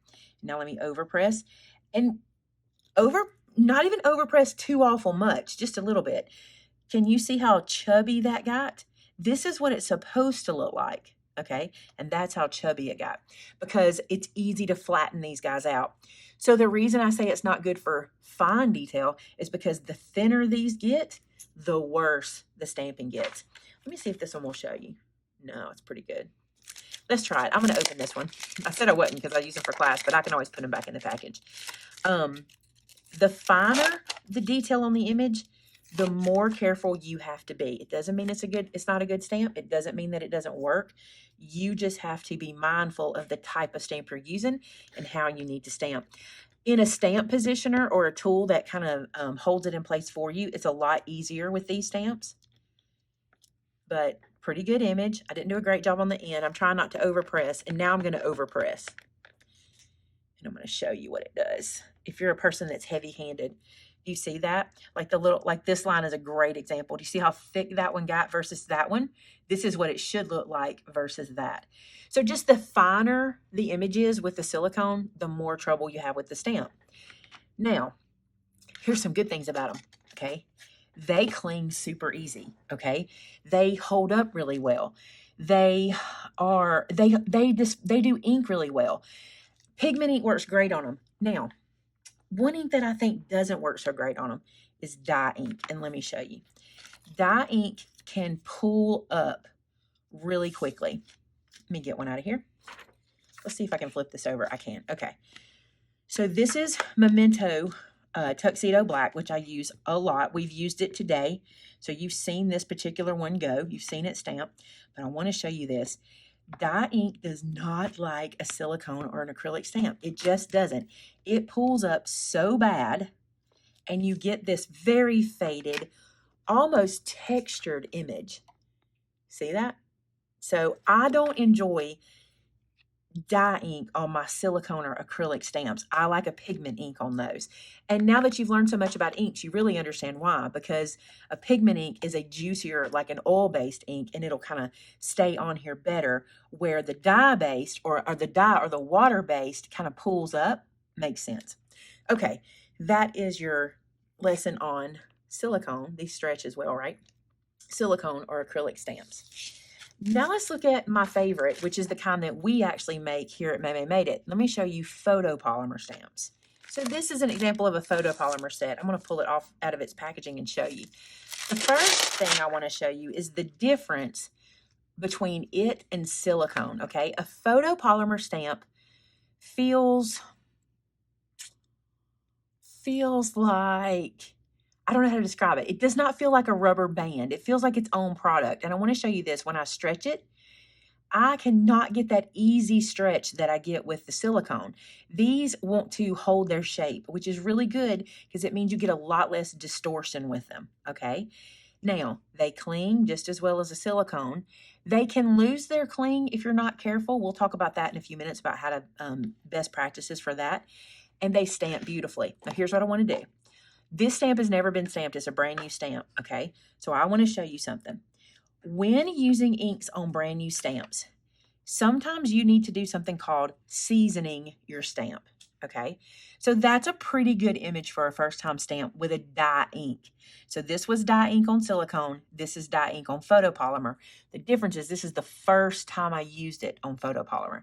Speaker 1: Now let me overpress. And not even overpress too awful much, just a little bit. Can you see how chubby that got? This is what it's supposed to look like. Okay, and that's how chubby it got because it's easy to flatten these guys out. So the reason I say it's not good for fine detail is because the thinner these get, the worse the stamping gets. Let me see if this one will show you. No, it's pretty good. Let's try it. I'm going to open this one. I said I wouldn't because I use them for class, but I can always put them back in the package. The finer the detail on the image, the more careful you have to be. It doesn't mean it's not a good stamp. It doesn't mean that it doesn't work. You just have to be mindful of the type of stamp you're using and how you need to stamp. In a stamp positioner or a tool that kind of holds it in place for you, it's a lot easier with these stamps. But pretty good image. I didn't do a great job on the end. I'm trying not to overpress, and now I'm going to overpress. And I'm going to show you what it does. If you're a person that's heavy-handed, do you see that? Like this line is a great example. Do you see how thick that one got versus that one? This is what it should look like versus that. So just the finer the image is with the silicone, the more trouble you have with the stamp. Now, here's some good things about them, okay? They cling super easy, okay? They hold up really well. They do ink really well. Pigment ink works great on them. Now, one ink that I think doesn't work so great on them is dye ink. And let me show you. Dye ink can pull up really quickly. Let me get one out of here. Let's see if I can flip this over. I can. Okay. So this is Memento Tuxedo Black, which I use a lot. We've used it today. So you've seen this particular one go. You've seen it stamp. But I want to show you this. Dye ink does not like a silicone or an acrylic stamp. It just doesn't. It pulls up so bad, and you get this very faded, almost textured image. See that? So I don't enjoy dye ink on my silicone or acrylic stamps. I like a pigment ink on those. And now that you've learned so much about inks, you really understand why, because a pigment ink is a juicier, like an oil-based ink, and it'll kind of stay on here better, where the dye-based or the dye or the water-based kind of pulls up. Makes sense. Okay, that is your lesson on silicone. These stretch as well, right? Silicone or acrylic stamps. Now let's look at my favorite, which is the kind that we actually make here at Maymay Made It. Let me show you photopolymer stamps. So this is an example of a photopolymer set. I'm going to pull it off out of its packaging and show you. The first thing I want to show you is the difference between it and silicone, okay? A photopolymer stamp feels like, I don't know how to describe it. It does not feel like a rubber band. It feels like its own product. And I want to show you this. When I stretch it, I cannot get that easy stretch that I get with the silicone. These want to hold their shape, which is really good because it means you get a lot less distortion with them, okay? Now, they cling just as well as a silicone. They can lose their cling if you're not careful. We'll talk about that in a few minutes about how to best practices for that. And they stamp beautifully. Now, here's what I want to do. This stamp has never been stamped. It's a brand new stamp, okay? So I want to show you something. When using inks on brand new stamps, sometimes you need to do something called seasoning your stamp, okay? So that's a pretty good image for a first-time stamp with a dye ink. So this was dye ink on silicone. This is dye ink on photopolymer. The difference is this is the first time I used it on photopolymer.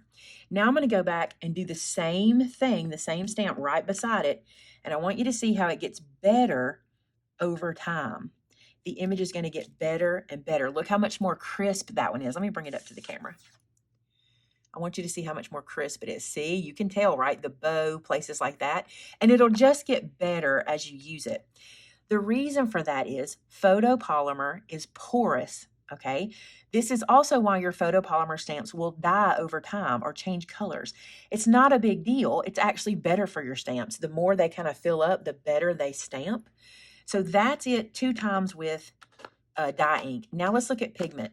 Speaker 1: Now I'm going to go back and do the same thing, the same stamp right beside it, and I want you to see how it gets better over time. The image is going to get better and better. Look how much more crisp that one is. Let me bring it up to the camera. I want you to see how much more crisp it is. See, you can tell, right? The bow, places like that. And it'll just get better as you use it. The reason for that is photopolymer is porous, okay? This is also why your photopolymer stamps will dye over time or change colors. It's not a big deal. It's actually better for your stamps. The more they kind of fill up, the better they stamp. So that's it 2 times with dye ink. Now let's look at pigment.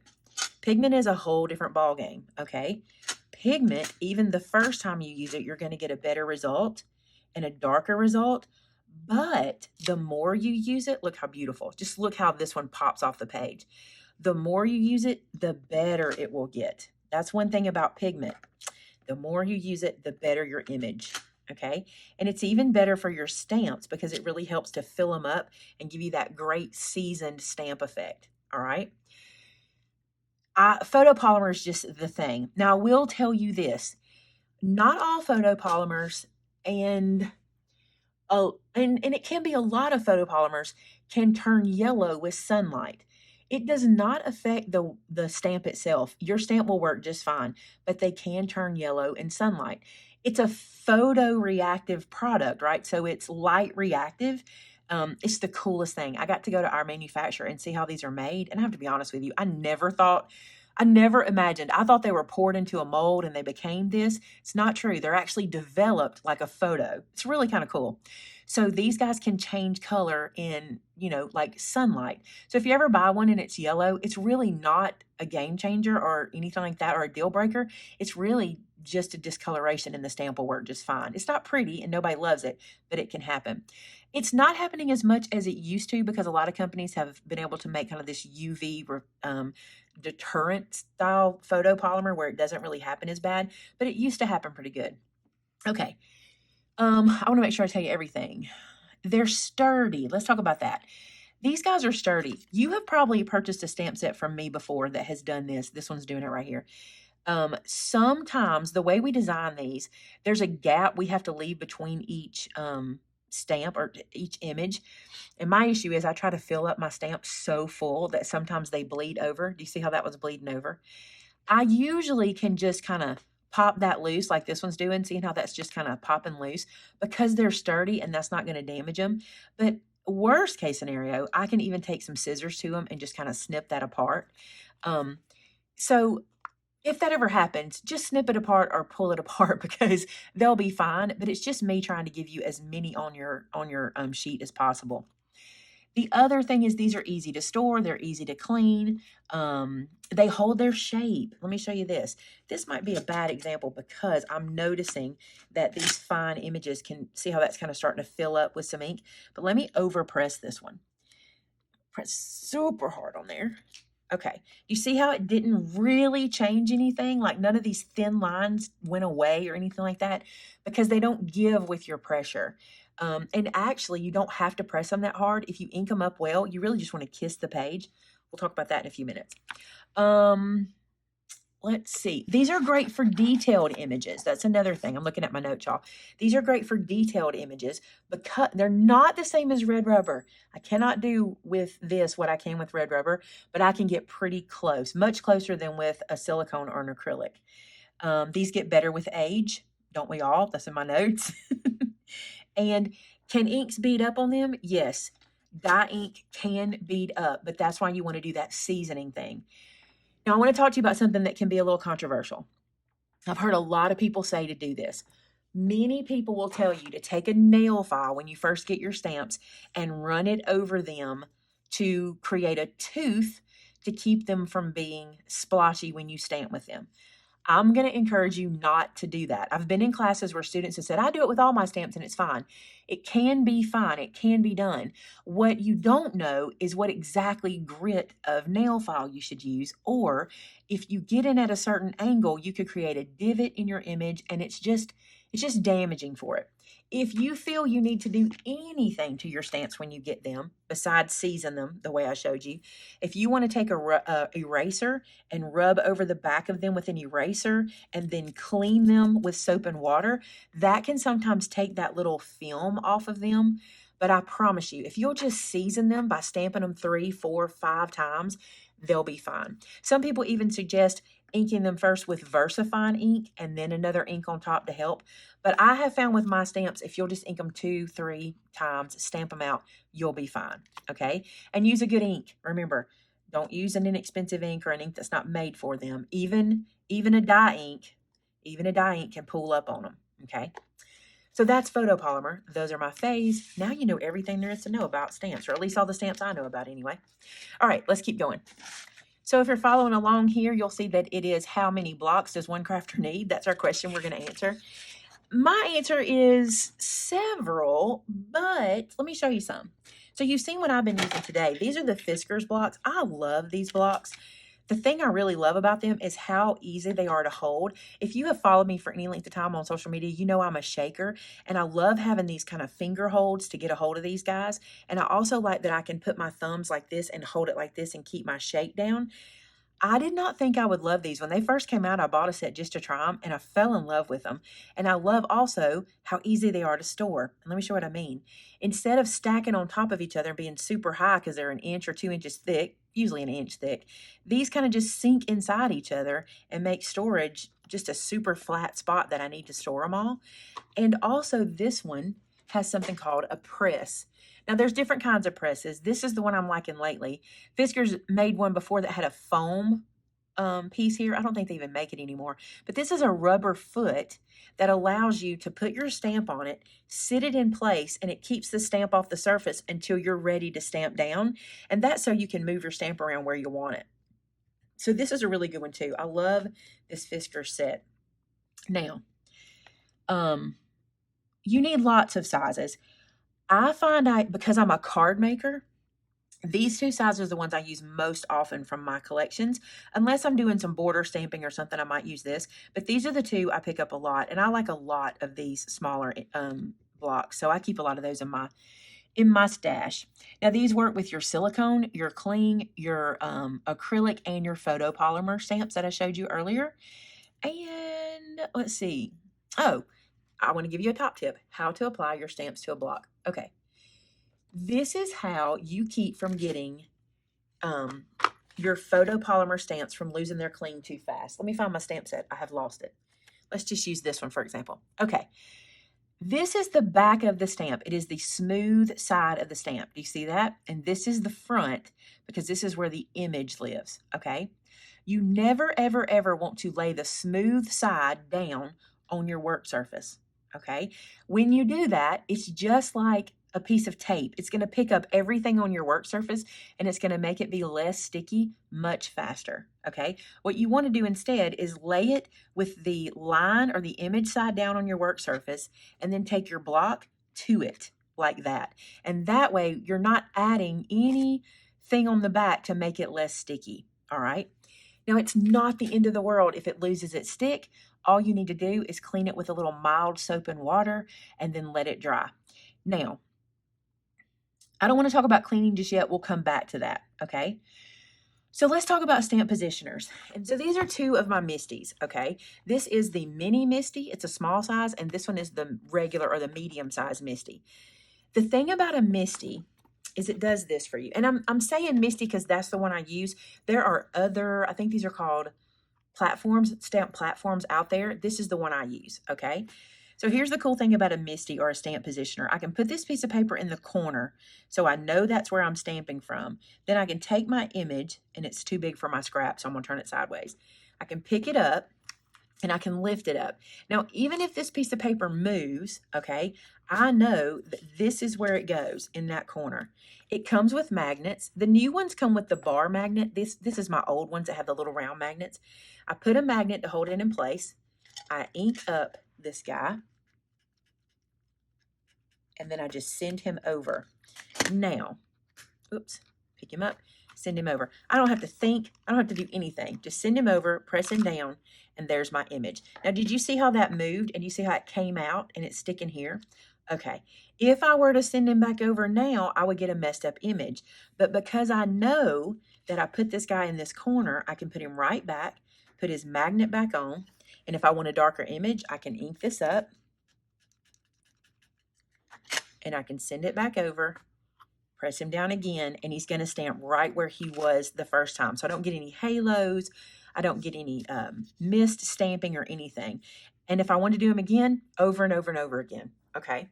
Speaker 1: Pigment is a whole different ball game, okay? Pigment, even the first time you use it, you're going to get a better result and a darker result. But the more you use it, look how beautiful. Just look how this one pops off the page. The more you use it, the better it will get. That's one thing about pigment. The more you use it, the better your image, okay? And it's even better for your stamps because it really helps to fill them up and give you that great seasoned stamp effect, all right? Photopolymer is just the thing. Now, I will tell you this. Not all photopolymers and it can be a lot of photopolymers can turn yellow with sunlight. It does not affect the stamp itself. Your stamp will work just fine, but they can turn yellow in sunlight. It's a photoreactive product, right? So it's light reactive. It's the coolest thing. I got to go to our manufacturer and see how these are made. And I have to be honest with you, I never imagined. I thought they were poured into a mold and they became this. It's not true. They're actually developed like a photo. It's really kind of cool. So these guys can change color in, like sunlight. So if you ever buy one and it's yellow, it's really not a game changer or anything like that or a deal breaker. It's really just a discoloration and the stamp will work just fine. It's not pretty and nobody loves it, but it can happen. It's not happening as much as it used to because a lot of companies have been able to make kind of this UV deterrent style photopolymer where it doesn't really happen as bad, but it used to happen pretty good. Okay. I want to make sure I tell you everything. They're sturdy. Let's talk about that. These guys are sturdy. You have probably purchased a stamp set from me before that has done this. This one's doing it right here. Sometimes the way we design these, there's a gap we have to leave between each stamp or each image. And my issue is I try to fill up my stamps so full that sometimes they bleed over. Do you see how that one's bleeding over? I usually can just kind of pop that loose like this one's doing, seeing how that's just kind of popping loose because they're sturdy and that's not going to damage them. But worst case scenario, I can even take some scissors to them and just kind of snip that apart. So If that ever happens, just snip it apart or pull it apart because they'll be fine. But it's just me trying to give you as many on your sheet as possible. The other thing is these are easy to store. They're easy to clean. They hold their shape. Let me show you this. This might be a bad example because I'm noticing that these fine images can see how that's kind of starting to fill up with some ink. But let me overpress this one. Press super hard on there. Okay, you see how it didn't really change anything? Like none of these thin lines went away or anything like that because they don't give with your pressure. And actually, you don't have to press them that hard. If you ink them up well, you really just want to kiss the page. We'll talk about that in a few minutes. Let's see. These are great for detailed images. That's another thing. I'm looking at my notes, y'all. These are great for detailed images because they're not the same as red rubber. I cannot do with this what I can with red rubber, but I can get pretty close, much closer than with a silicone or an acrylic. These get better with age, don't we all? That's in my notes. And can inks bead up on them? Yes. Dye ink can bead up, but that's why you want to do that seasoning thing. Now, I want to talk to you about something that can be a little controversial. I've heard a lot of people say to do this. Many people will tell you to take a nail file when you first get your stamps and run it over them to create a tooth to keep them from being splotchy when you stamp with them. I'm going to encourage you not to do that. I've been in classes where students have said, I do it with all my stamps and it's fine. It can be fine. It can be done. What you don't know is what exactly grit of nail file you should use, or if you get in at a certain angle, you could create a divot in your image and it's just damaging for it. If you feel you need to do anything to your stamps when you get them, besides season them the way I showed you, if you want to take a eraser and rub over the back of them with an eraser and then clean them with soap and water, that can sometimes take that little film off of them. But I promise you, if you'll just season them by stamping them 3, 4, 5 times, they'll be fine. Some people even suggest inking them first with VersaFine ink and then another ink on top to help. But I have found with my stamps, if you'll just ink them 2, 3 times, stamp them out, you'll be fine, okay? And use a good ink. Remember, don't use an inexpensive ink or an ink that's not made for them. Even a dye ink can pull up on them, okay? So that's photopolymer. Those are my faves. Now you know everything there is to know about stamps, or at least all the stamps I know about anyway. All right, let's keep going. So if you're following along here, you'll see that it is how many blocks does one crafter need? That's our question we're going to answer. My answer is several, but let me show you some. So you've seen what I've been using today. These are the Fiskars blocks. I love these blocks. The thing I really love about them is how easy they are to hold. If you have followed me for any length of time on social media, you know I'm a shaker, and I love having these kind of finger holds to get a hold of these guys. And I also like that I can put my thumbs like this and hold it like this and keep my shake down. I did not think I would love these. When they first came out, I bought a set just to try them, and I fell in love with them. And I love also how easy they are to store. And let me show what I mean. Instead of stacking on top of each other and being super high because they're 1 inch or 2 inches thick, usually 1 inch thick, these kind of just sink inside each other and make storage just a super flat spot that I need to store them all. And also this one has something called a press. Now, there's different kinds of presses. This is the one I'm liking lately. Fiskars made one before that had a foam piece here. I don't think they even make it anymore. But this is a rubber foot that allows you to put your stamp on it, sit it in place, and it keeps the stamp off the surface until you're ready to stamp down. And that's so you can move your stamp around where you want it. So this is a really good one too. I love this Fiskars set. Now, you need lots of sizes. I find because I'm a card maker, these 2 sizes are the ones I use most often from my collections. Unless I'm doing some border stamping or something, I might use this. But these are the 2 I pick up a lot. And I like a lot of these smaller blocks. So I keep a lot of those in my stash. Now, these work with your silicone, your cling, your acrylic, and your photopolymer stamps that I showed you earlier. And let's see. Oh, I want to give you a top tip, how to apply your stamps to a block. Okay. This is how you keep from getting your photopolymer stamps from losing their cling too fast. Let me find my stamp set. I have lost it. Let's just use this one, for example. Okay. This is the back of the stamp. It is the smooth side of the stamp. Do you see that? And this is the front because this is where the image lives. Okay. You never, ever, ever want to lay the smooth side down on your work surface, okay? When you do that, it's just like a piece of tape. It's going to pick up everything on your work surface and it's going to make it be less sticky much faster, okay? What you want to do instead is lay it with the line or the image side down on your work surface and then take your block to it like that. And that way you're not adding anything on the back to make it less sticky, all right? Now, it's not the end of the world if it loses its stick. All you need to do is clean it with a little mild soap and water and then let it dry. Now, I don't want to talk about cleaning just yet. We'll come back to that, okay? So let's talk about stamp positioners. And so these are two of my Misties, okay? This is the mini Misty. It's a small size, and this one is the regular or the medium size Misty. The thing about a Misty is it does this for you. And I'm saying Misty because that's the one I use. There are other, I think these are called platforms, stamp platforms out there. This is the one I use, okay? So here's the cool thing about a Misty or a stamp positioner. I can put this piece of paper in the corner so I know that's where I'm stamping from. Then I can take my image, and it's too big for my scrap, so I'm going to turn it sideways. I can pick it up, and I can lift it up. Now, even if this piece of paper moves, okay, I know that this is where it goes in that corner. It comes with magnets. The new ones come with the bar magnet. This is my old ones that have the little round magnets. I put a magnet to hold it in place. I ink up this guy. And then I just send him over. Now, oops, pick him up, send him over. I don't have to think. I don't have to do anything. Just send him over, press him down, and there's my image. Now, did you see how that moved? And you see how it came out and it's sticking here? Okay. If I were to send him back over now, I would get a messed up image. But because I know that I put this guy in this corner, I can put him right back, put his magnet back on. And if I want a darker image, I can ink this up. And I can send it back over, press him down again, and he's going to stamp right where he was the first time. So I don't get any halos. I don't get any missed stamping or anything. And if I want to do them again, over and over and over again, okay?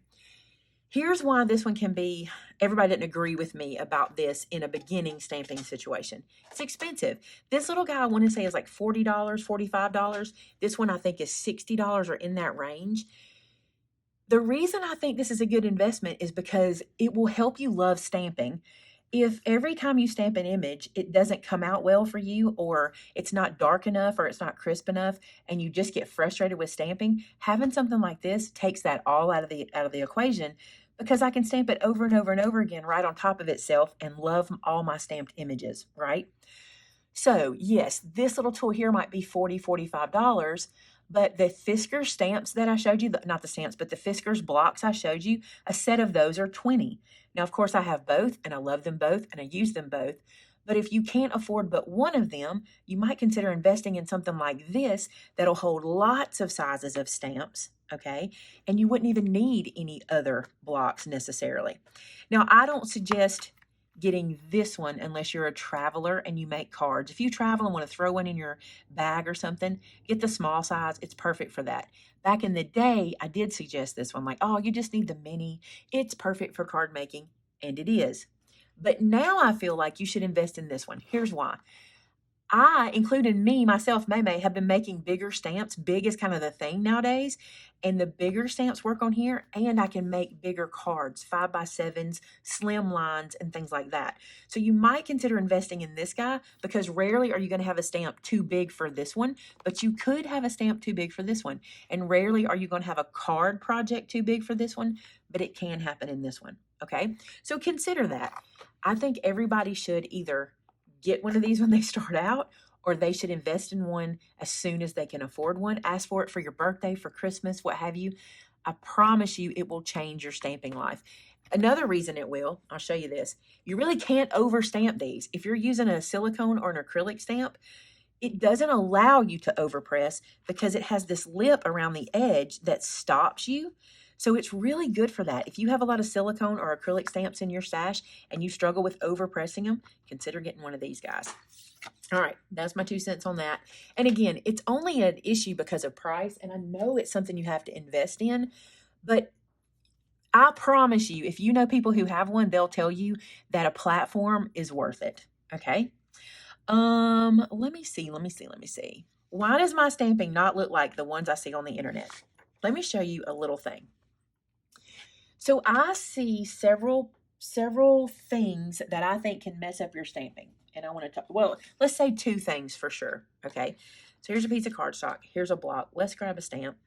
Speaker 1: Here's why this one can be, everybody didn't agree with me about this in a beginning stamping situation. It's expensive. This little guy I want to say is like $40, $45. This one I think is $60 or in that range. The reason I think this is a good investment is because it will help you love stamping. If every time you stamp an image, it doesn't come out well for you, or it's not dark enough, or it's not crisp enough, and you just get frustrated with stamping, having something like this takes that all out of the equation, because I can stamp it over and over and over again right on top of itself and love all my stamped images, right? So yes, this little tool here might be $40, $45, but the Fiskars stamps that I showed you, not the stamps, but the Fiskars blocks I showed you, a set of those are $20. Now, of course, I have both, and I love them both, and I use them both. But if you can't afford but one of them, you might consider investing in something like this that'll hold lots of sizes of stamps, okay? And you wouldn't even need any other blocks necessarily. Now, I don't suggest getting this one unless you're a traveler and you make cards. If you travel and want to throw one in your bag or something, get the small size. It's perfect for that. Back in the day, I did suggest this one, like, oh, you just need the mini. It's perfect for card making, and it is. But now I feel like you should invest in this one. Here's why. I, including me, myself, Maymay, have been making bigger stamps. Big is kind of the thing nowadays. And the bigger stamps work on here. And I can make bigger cards, 5x7s, slim lines, and things like that. So you might consider investing in this guy, because rarely are you going to have a stamp too big for this one. But you could have a stamp too big for this one. And rarely are you going to have a card project too big for this one. But it can happen in this one. Okay? So consider that. I think everybody should either get one of these when they start out, or they should invest in one as soon as they can afford one. Ask for it for your birthday, for Christmas, what have you. I promise you it will change your stamping life. Another reason it will, I'll show you this. You really can't overstamp these. If you're using a silicone or an acrylic stamp, it doesn't allow you to overpress because it has this lip around the edge that stops you. So it's really good for that. If you have a lot of silicone or acrylic stamps in your stash and you struggle with overpressing them, consider getting one of these guys. All right, that's my 2 cents on that. And again, it's only an issue because of price, and I know it's something you have to invest in, but I promise you, if you know people who have one, they'll tell you that a platform is worth it, okay? Let me see. Why does my stamping not look like the ones I see on the internet? Let me show you a little thing. So I see several things that I think can mess up your stamping. And I want to talk, well, let's say two things for sure. Okay. So here's a piece of cardstock. Here's a block. Let's grab a stamp.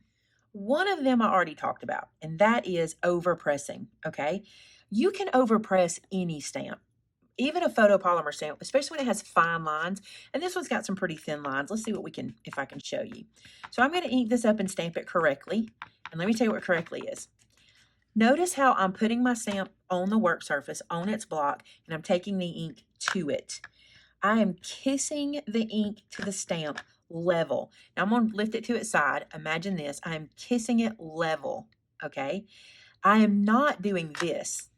Speaker 1: One of them I already talked about, and that is overpressing. Okay. You can overpress any stamp, even a photopolymer stamp, especially when it has fine lines. And this one's got some pretty thin lines. Let's see what we can, if I can show you. So I'm going to ink this up and stamp it correctly. And let me tell you what correctly is. Notice how I'm putting my stamp on the work surface, on its block, and I'm taking the ink to it. I am kissing the ink to the stamp level. Now I'm going to lift it to its side. Imagine this. I am kissing it level, okay? I am not doing this.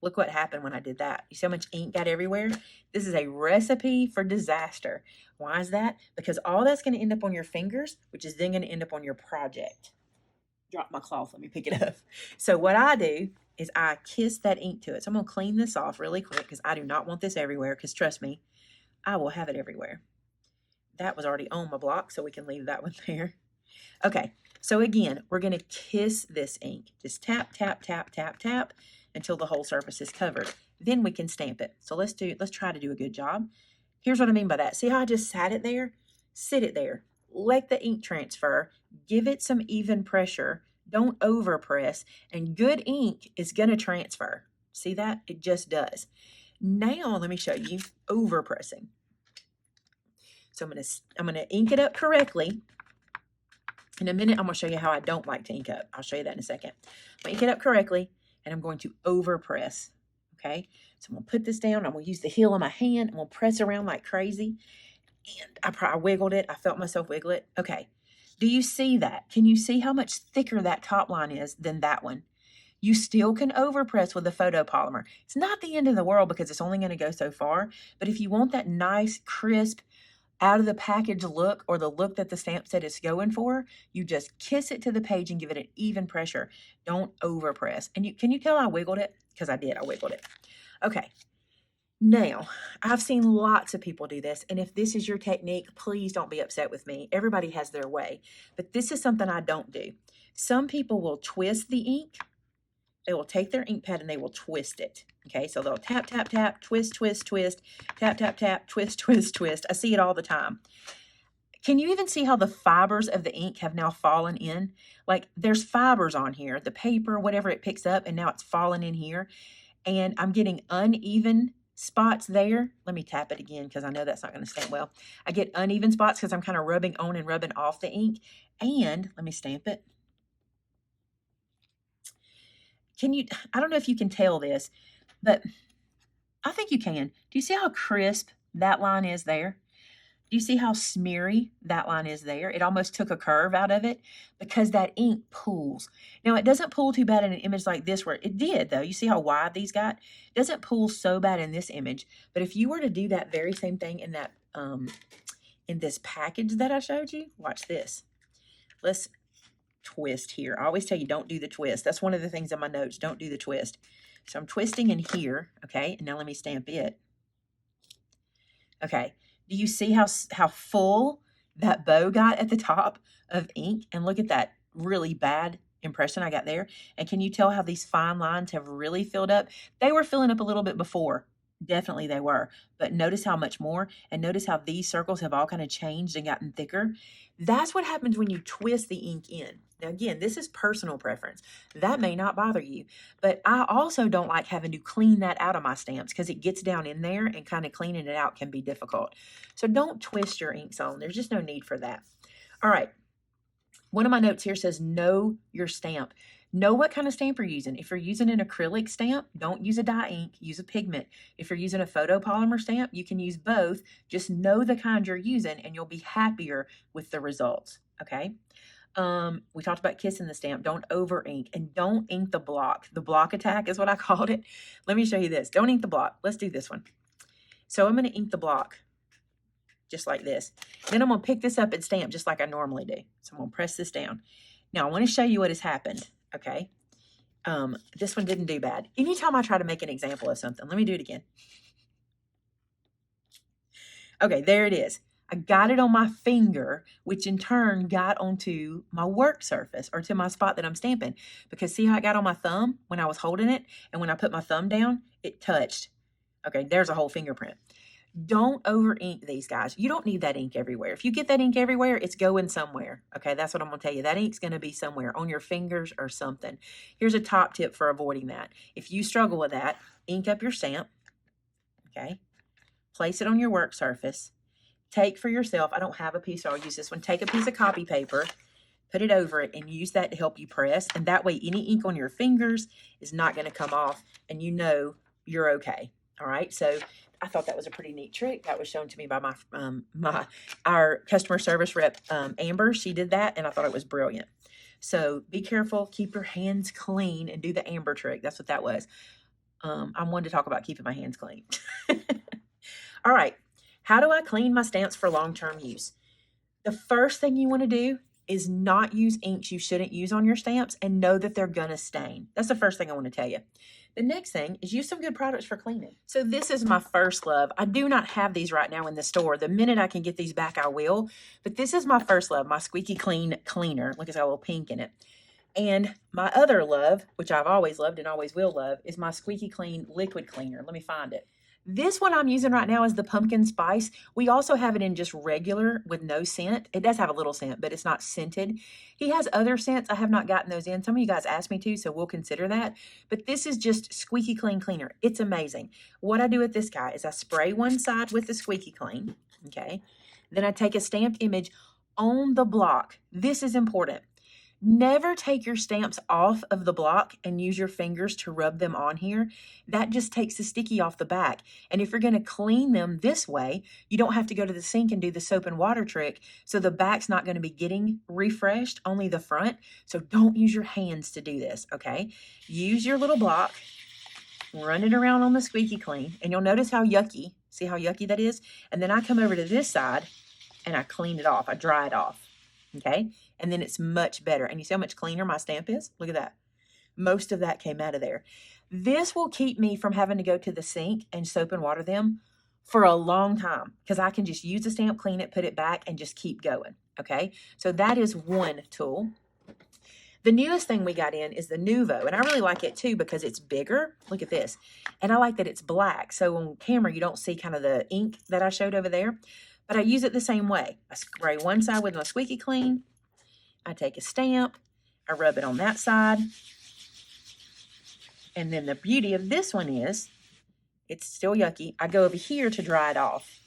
Speaker 1: Look what happened when I did that. You see how much ink got everywhere? This is a recipe for disaster. Why is that? Because all that's going to end up on your fingers, which is then going to end up on your project. Drop my cloth. Let me pick it up. So what I do is I kiss that ink to it. So I'm going to clean this off really quick because I do not want this everywhere, because trust me, I will have it everywhere. That was already on my block, so we can leave that one there. Okay, so again, we're going to kiss this ink. Just tap, tap, tap, tap, tap until the whole surface is covered. Then we can stamp it. So let's try to do a good job. Here's what I mean by that. See how I just sat it there? Sit it there. Let the ink transfer. Give it some even pressure. Don't overpress. And good ink is going to transfer. See that? It just does. Now, let me show you overpressing. So I'm going to ink it up correctly. In a minute, I'm going to show you how I don't like to ink up. I'll show you that in a second. I'm going to ink it up correctly, and I'm going to overpress. Okay? So I'm going to put this down. I'm going to use the heel of my hand. I'm going to press around like crazy. And I wiggled it. I felt myself wiggle it. Okay. Do you see that? Can you see how much thicker that top line is than that one? You still can overpress with the photopolymer. It's not the end of the world because it's only going to go so far. But if you want that nice, crisp, out of the package look, or the look that the stamp set is going for, you just kiss it to the page and give it an even pressure. Don't overpress. And can you tell I wiggled it? Because I did. I wiggled it. Okay. Now, I've seen lots of people do this, and if this is your technique, please don't be upset with me. Everybody has their way, but this is something I don't do. Some people will twist the ink. They will take their ink pad and they will twist it. Okay, so they'll tap, tap, tap, twist, twist, twist, tap, tap, tap, twist, twist, twist. I see it all the time. Can you even see how the fibers of the ink have now fallen in? Like there's fibers on here, the paper, whatever it picks up, and now it's fallen in here. And I'm getting uneven spots there. Let me tap it again because I know that's not going to stamp well. I get uneven spots because I'm kind of rubbing on and rubbing off the ink. And let me stamp it. I don't know if you can tell this, but I think you can. Do you see how crisp that line is there? Do you see how smeary that line is there? It almost took a curve out of it because that ink pulls. Now, it doesn't pull too bad in an image like this where it did, though. You see how wide these got? It doesn't pull so bad in this image. But if you were to do that very same thing in that in this package that I showed you, watch this. Let's twist here. I always tell you, don't do the twist. That's one of the things in my notes. Don't do the twist. So I'm twisting in here, okay? And now let me stamp it. Okay. Do you see how full that bow got at the top of ink? And look at that really bad impression I got there. And can you tell how these fine lines have really filled up? They were filling up a little bit before. Definitely they were. But notice how much more. And notice how these circles have all kind of changed and gotten thicker. That's what happens when you twist the ink in. Now, again, this is personal preference. That may not bother you. But I also don't like having to clean that out of my stamps because it gets down in there and kind of cleaning it out can be difficult. So don't twist your inks on. There's just no need for that. All right. One of my notes here says, know your stamp. Know what kind of stamp you're using. If you're using an acrylic stamp, don't use a dye ink, use a pigment. If you're using a photopolymer stamp, you can use both. Just know the kind you're using and you'll be happier with the results, okay? We talked about kissing the stamp. Don't over ink and don't ink the block. The block attack is what I called it. Let me show you this. Don't ink the block. Let's do this one. So I'm going to ink the block just like this. Then I'm going to pick this up and stamp just like I normally do. So I'm going to press this down. Now I want to show you what has happened. Okay. This one didn't do bad. Anytime I try to make an example of something, let me do it again. Okay, there it is. I got it on my finger, which in turn got onto my work surface or to my spot that I'm stamping. Because see how it got on my thumb when I was holding it? And when I put my thumb down, it touched. Okay, there's a whole fingerprint. Don't over ink these, guys. You don't need that ink everywhere. If you get that ink everywhere, it's going somewhere. Okay, that's what I'm going to tell you. That ink's going to be somewhere on your fingers or something. Here's a top tip for avoiding that. If you struggle with that, ink up your stamp. Okay, place it on your work surface. Take for yourself, I don't have a piece, so I'll use this one. Take a piece of copy paper, put it over it, and use that to help you press. And that way, any ink on your fingers is not going to come off, and you know you're okay. All right, so I thought that was a pretty neat trick. That was shown to me by our customer service rep, Amber. She did that, and I thought it was brilliant. So be careful, keep your hands clean, and do the Amber trick. That's what that was. I wanted to talk about keeping my hands clean. All right. How do I clean my stamps for long-term use? The first thing you want to do is not use inks you shouldn't use on your stamps and know that they're going to stain. That's the first thing I want to tell you. The next thing is use some good products for cleaning. So this is my first love. I do not have these right now in the store. The minute I can get these back, I will. But this is my first love, my Squeaky Clean Cleaner. Look, it's got a little pink in it. And my other love, which I've always loved and always will love, is my Squeaky Clean Liquid Cleaner. Let me find it. This one I'm using right now is the pumpkin spice. We also have it in just regular with no scent. It does have a little scent, but it's not scented. He has other scents. I have not gotten those in. Some of you guys asked me to, so we'll consider that. But this is just Squeaky Clean Cleaner. It's amazing. What I do with this guy is I spray one side with the Squeaky Clean, okay? Then I take a stamped image on the block. This is important. Never take your stamps off of the block and use your fingers to rub them on here. That just takes the sticky off the back. And if you're going to clean them this way, you don't have to go to the sink and do the soap and water trick. So the back's not going to be getting refreshed, only the front. So don't use your hands to do this, okay? Use your little block, run it around on the Squeaky Clean, and you'll notice how yucky, see how yucky that is? And then I come over to this side and I clean it off. I dry it off, okay? And then it's much better. And you see how much cleaner my stamp is? Look at that. Most of that came out of there. This will keep me from having to go to the sink and soap and water them for a long time because I can just use the stamp, clean it, put it back, and just keep going, okay? So that is one tool. The newest thing we got in is the Nuvo, and I really like it too because it's bigger. Look at this. And I like that it's black, so on camera you don't see kind of the ink that I showed over there, but I use it the same way. I spray one side with my Squeaky Clean, I take a stamp, I rub it on that side, and then the beauty of this one is, it's still yucky, I go over here to dry it off.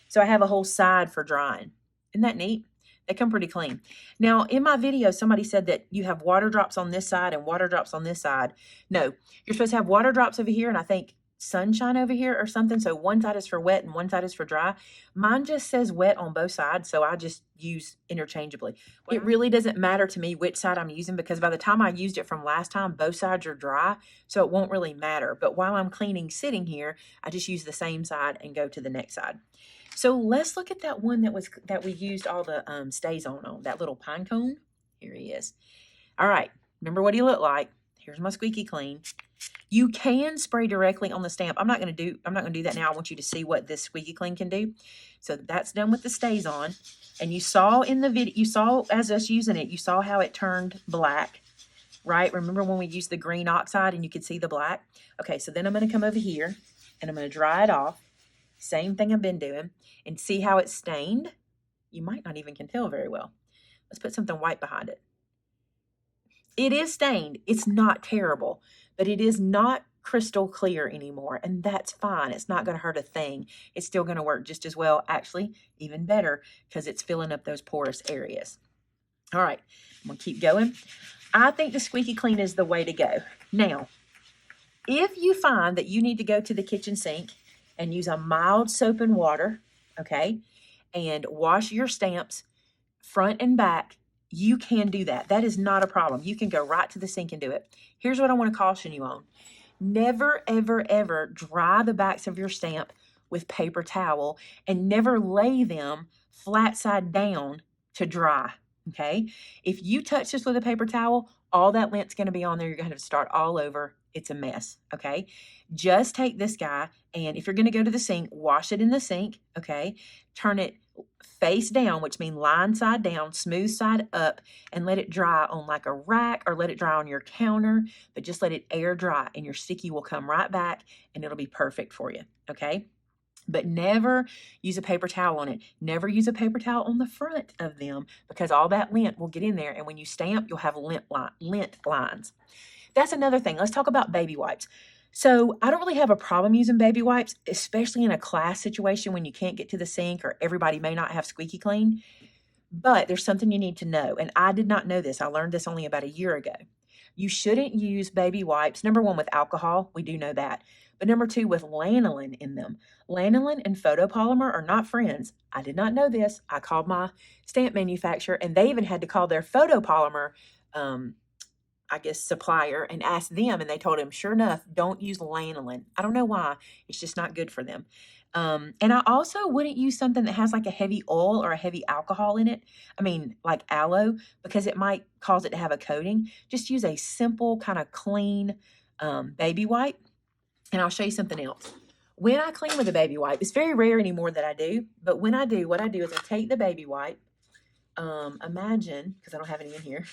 Speaker 1: So I have a whole side for drying. Isn't that neat? They come pretty clean. Now, in my video, somebody said that you have water drops on this side and water drops on this side. No, you're supposed to have water drops over here, and I think sunshine over here or something. So one side is for wet and one side is for dry. Mine just says wet on both sides, so I just use interchangeably. It really doesn't matter to me which side I'm using because by the time I used it from last time, both sides are dry, so it won't really matter. But while I'm cleaning sitting here, I just use the same side and go to the next side. So let's look at that one that we used all the stays on, that little pine cone. Here he is. All right, remember what he looked like. Here's my Squeaky Clean. You can spray directly on the stamp. I'm not going to do that now. I want you to see what this Squeaky Clean can do. So that's done with the stays on. And you saw in the video, you saw as us using it, you saw how it turned black, right? Remember when we used the green oxide and you could see the black? Okay, so then I'm going to come over here and I'm going to dry it off. Same thing I've been doing. And see how it's stained? You might not even can tell very well. Let's put something white behind it. It is stained. It's not terrible, but it is not crystal clear anymore, and that's fine. It's not going to hurt a thing. It's still going to work just as well, actually, even better, because it's filling up those porous areas. All right, I'm going to keep going. I think the Squeaky Clean is the way to go. Now, if you find that you need to go to the kitchen sink and use a mild soap and water, okay, and wash your stamps front and back, you can do that. That is not a problem. You can go right to the sink and do it. Here's what I want to caution you on. Never, ever, ever dry the backs of your stamp with paper towel and never lay them flat side down to dry, okay? If you touch this with a paper towel, All that lint's going to be on there. You're going to have to start all over. It's a mess, okay? Just take this guy, and if you're going to go to the sink, wash it in the sink, okay? Turn it face down, which means line side down, smooth side up, and let it dry on like a rack or let it dry on your counter, but just let it air dry, and your sticky will come right back, and it'll be perfect for you, okay? But never use a paper towel on it. Never use a paper towel on the front of them, because all that lint will get in there, and when you stamp, you'll have lint lines. That's another thing. Let's talk about baby wipes. So I don't really have a problem using baby wipes, especially in a class situation when you can't get to the sink or everybody may not have squeaky clean. But there's something you need to know, and I did not know this. I learned this only about a year ago. You shouldn't use baby wipes, number one, with alcohol. We do know that. But number two, with lanolin in them. Lanolin and photopolymer are not friends. I did not know this. I called my stamp manufacturer, and they even had to call their photopolymer supplier and ask them, and they told him, sure enough, don't use lanolin. I don't know why. It's just not good for them. And I also wouldn't use something that has like a heavy oil or a heavy alcohol in it. I mean, like aloe, because it might cause it to have a coating. Just use a simple kind of clean baby wipe. And I'll show you something else. When I clean with a baby wipe, it's very rare anymore that I do, but when I do, what I do is I take the baby wipe. Imagine, because I don't have any in here.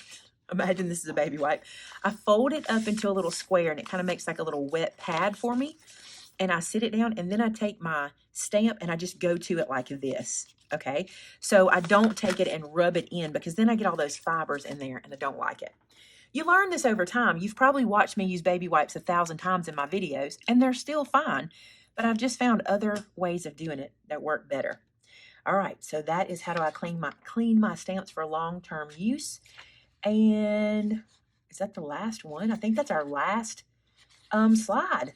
Speaker 1: Imagine this is a baby wipe. I fold it up into a little square, and it kind of makes like a little wet pad for me. And I sit it down, and then I take my stamp and I just go to it like this, okay? So I don't take it and rub it in, because then I get all those fibers in there and I don't like it. You learn this over time. You've probably watched me use baby wipes 1,000 times in my videos, and they're still fine, but I've just found other ways of doing it that work better. All right, so that is how do I clean my stamps for long-term use. And is that the last one? I think that's our last slide.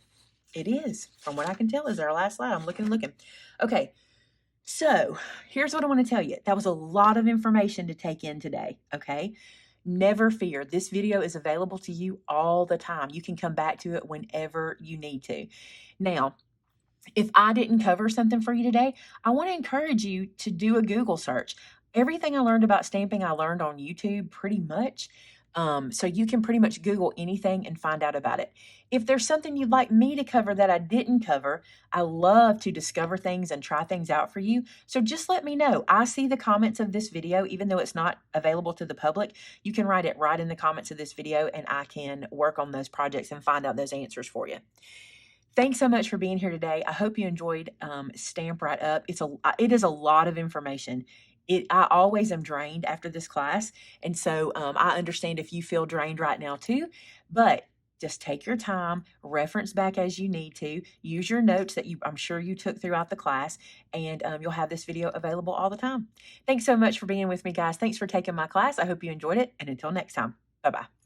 Speaker 1: It is, from what I can tell, is our last slide. I'm looking. Okay, so here's what I want to tell you. That was a lot of information to take in today, okay? Never fear. This video is available to you all the time. You can come back to it whenever you need to. Now, if I didn't cover something for you today, I want to encourage you to do a Google search. Everything I learned about stamping, I learned on YouTube pretty much. So you can pretty much Google anything and find out about it. If there's something you'd like me to cover that I didn't cover, I love to discover things and try things out for you. So just let me know. I see the comments of this video, even though it's not available to the public. You can write it right in the comments of this video, and I can work on those projects and find out those answers for you. Thanks so much for being here today. I hope you enjoyed Stamp Right Up. It is a lot of information. I always am drained after this class, and so I understand if you feel drained right now too, but just take your time, reference back as you need to, use your notes that I'm sure you took throughout the class, and you'll have this video available all the time. Thanks so much for being with me, guys. Thanks for taking my class. I hope you enjoyed it, and until next time, bye-bye.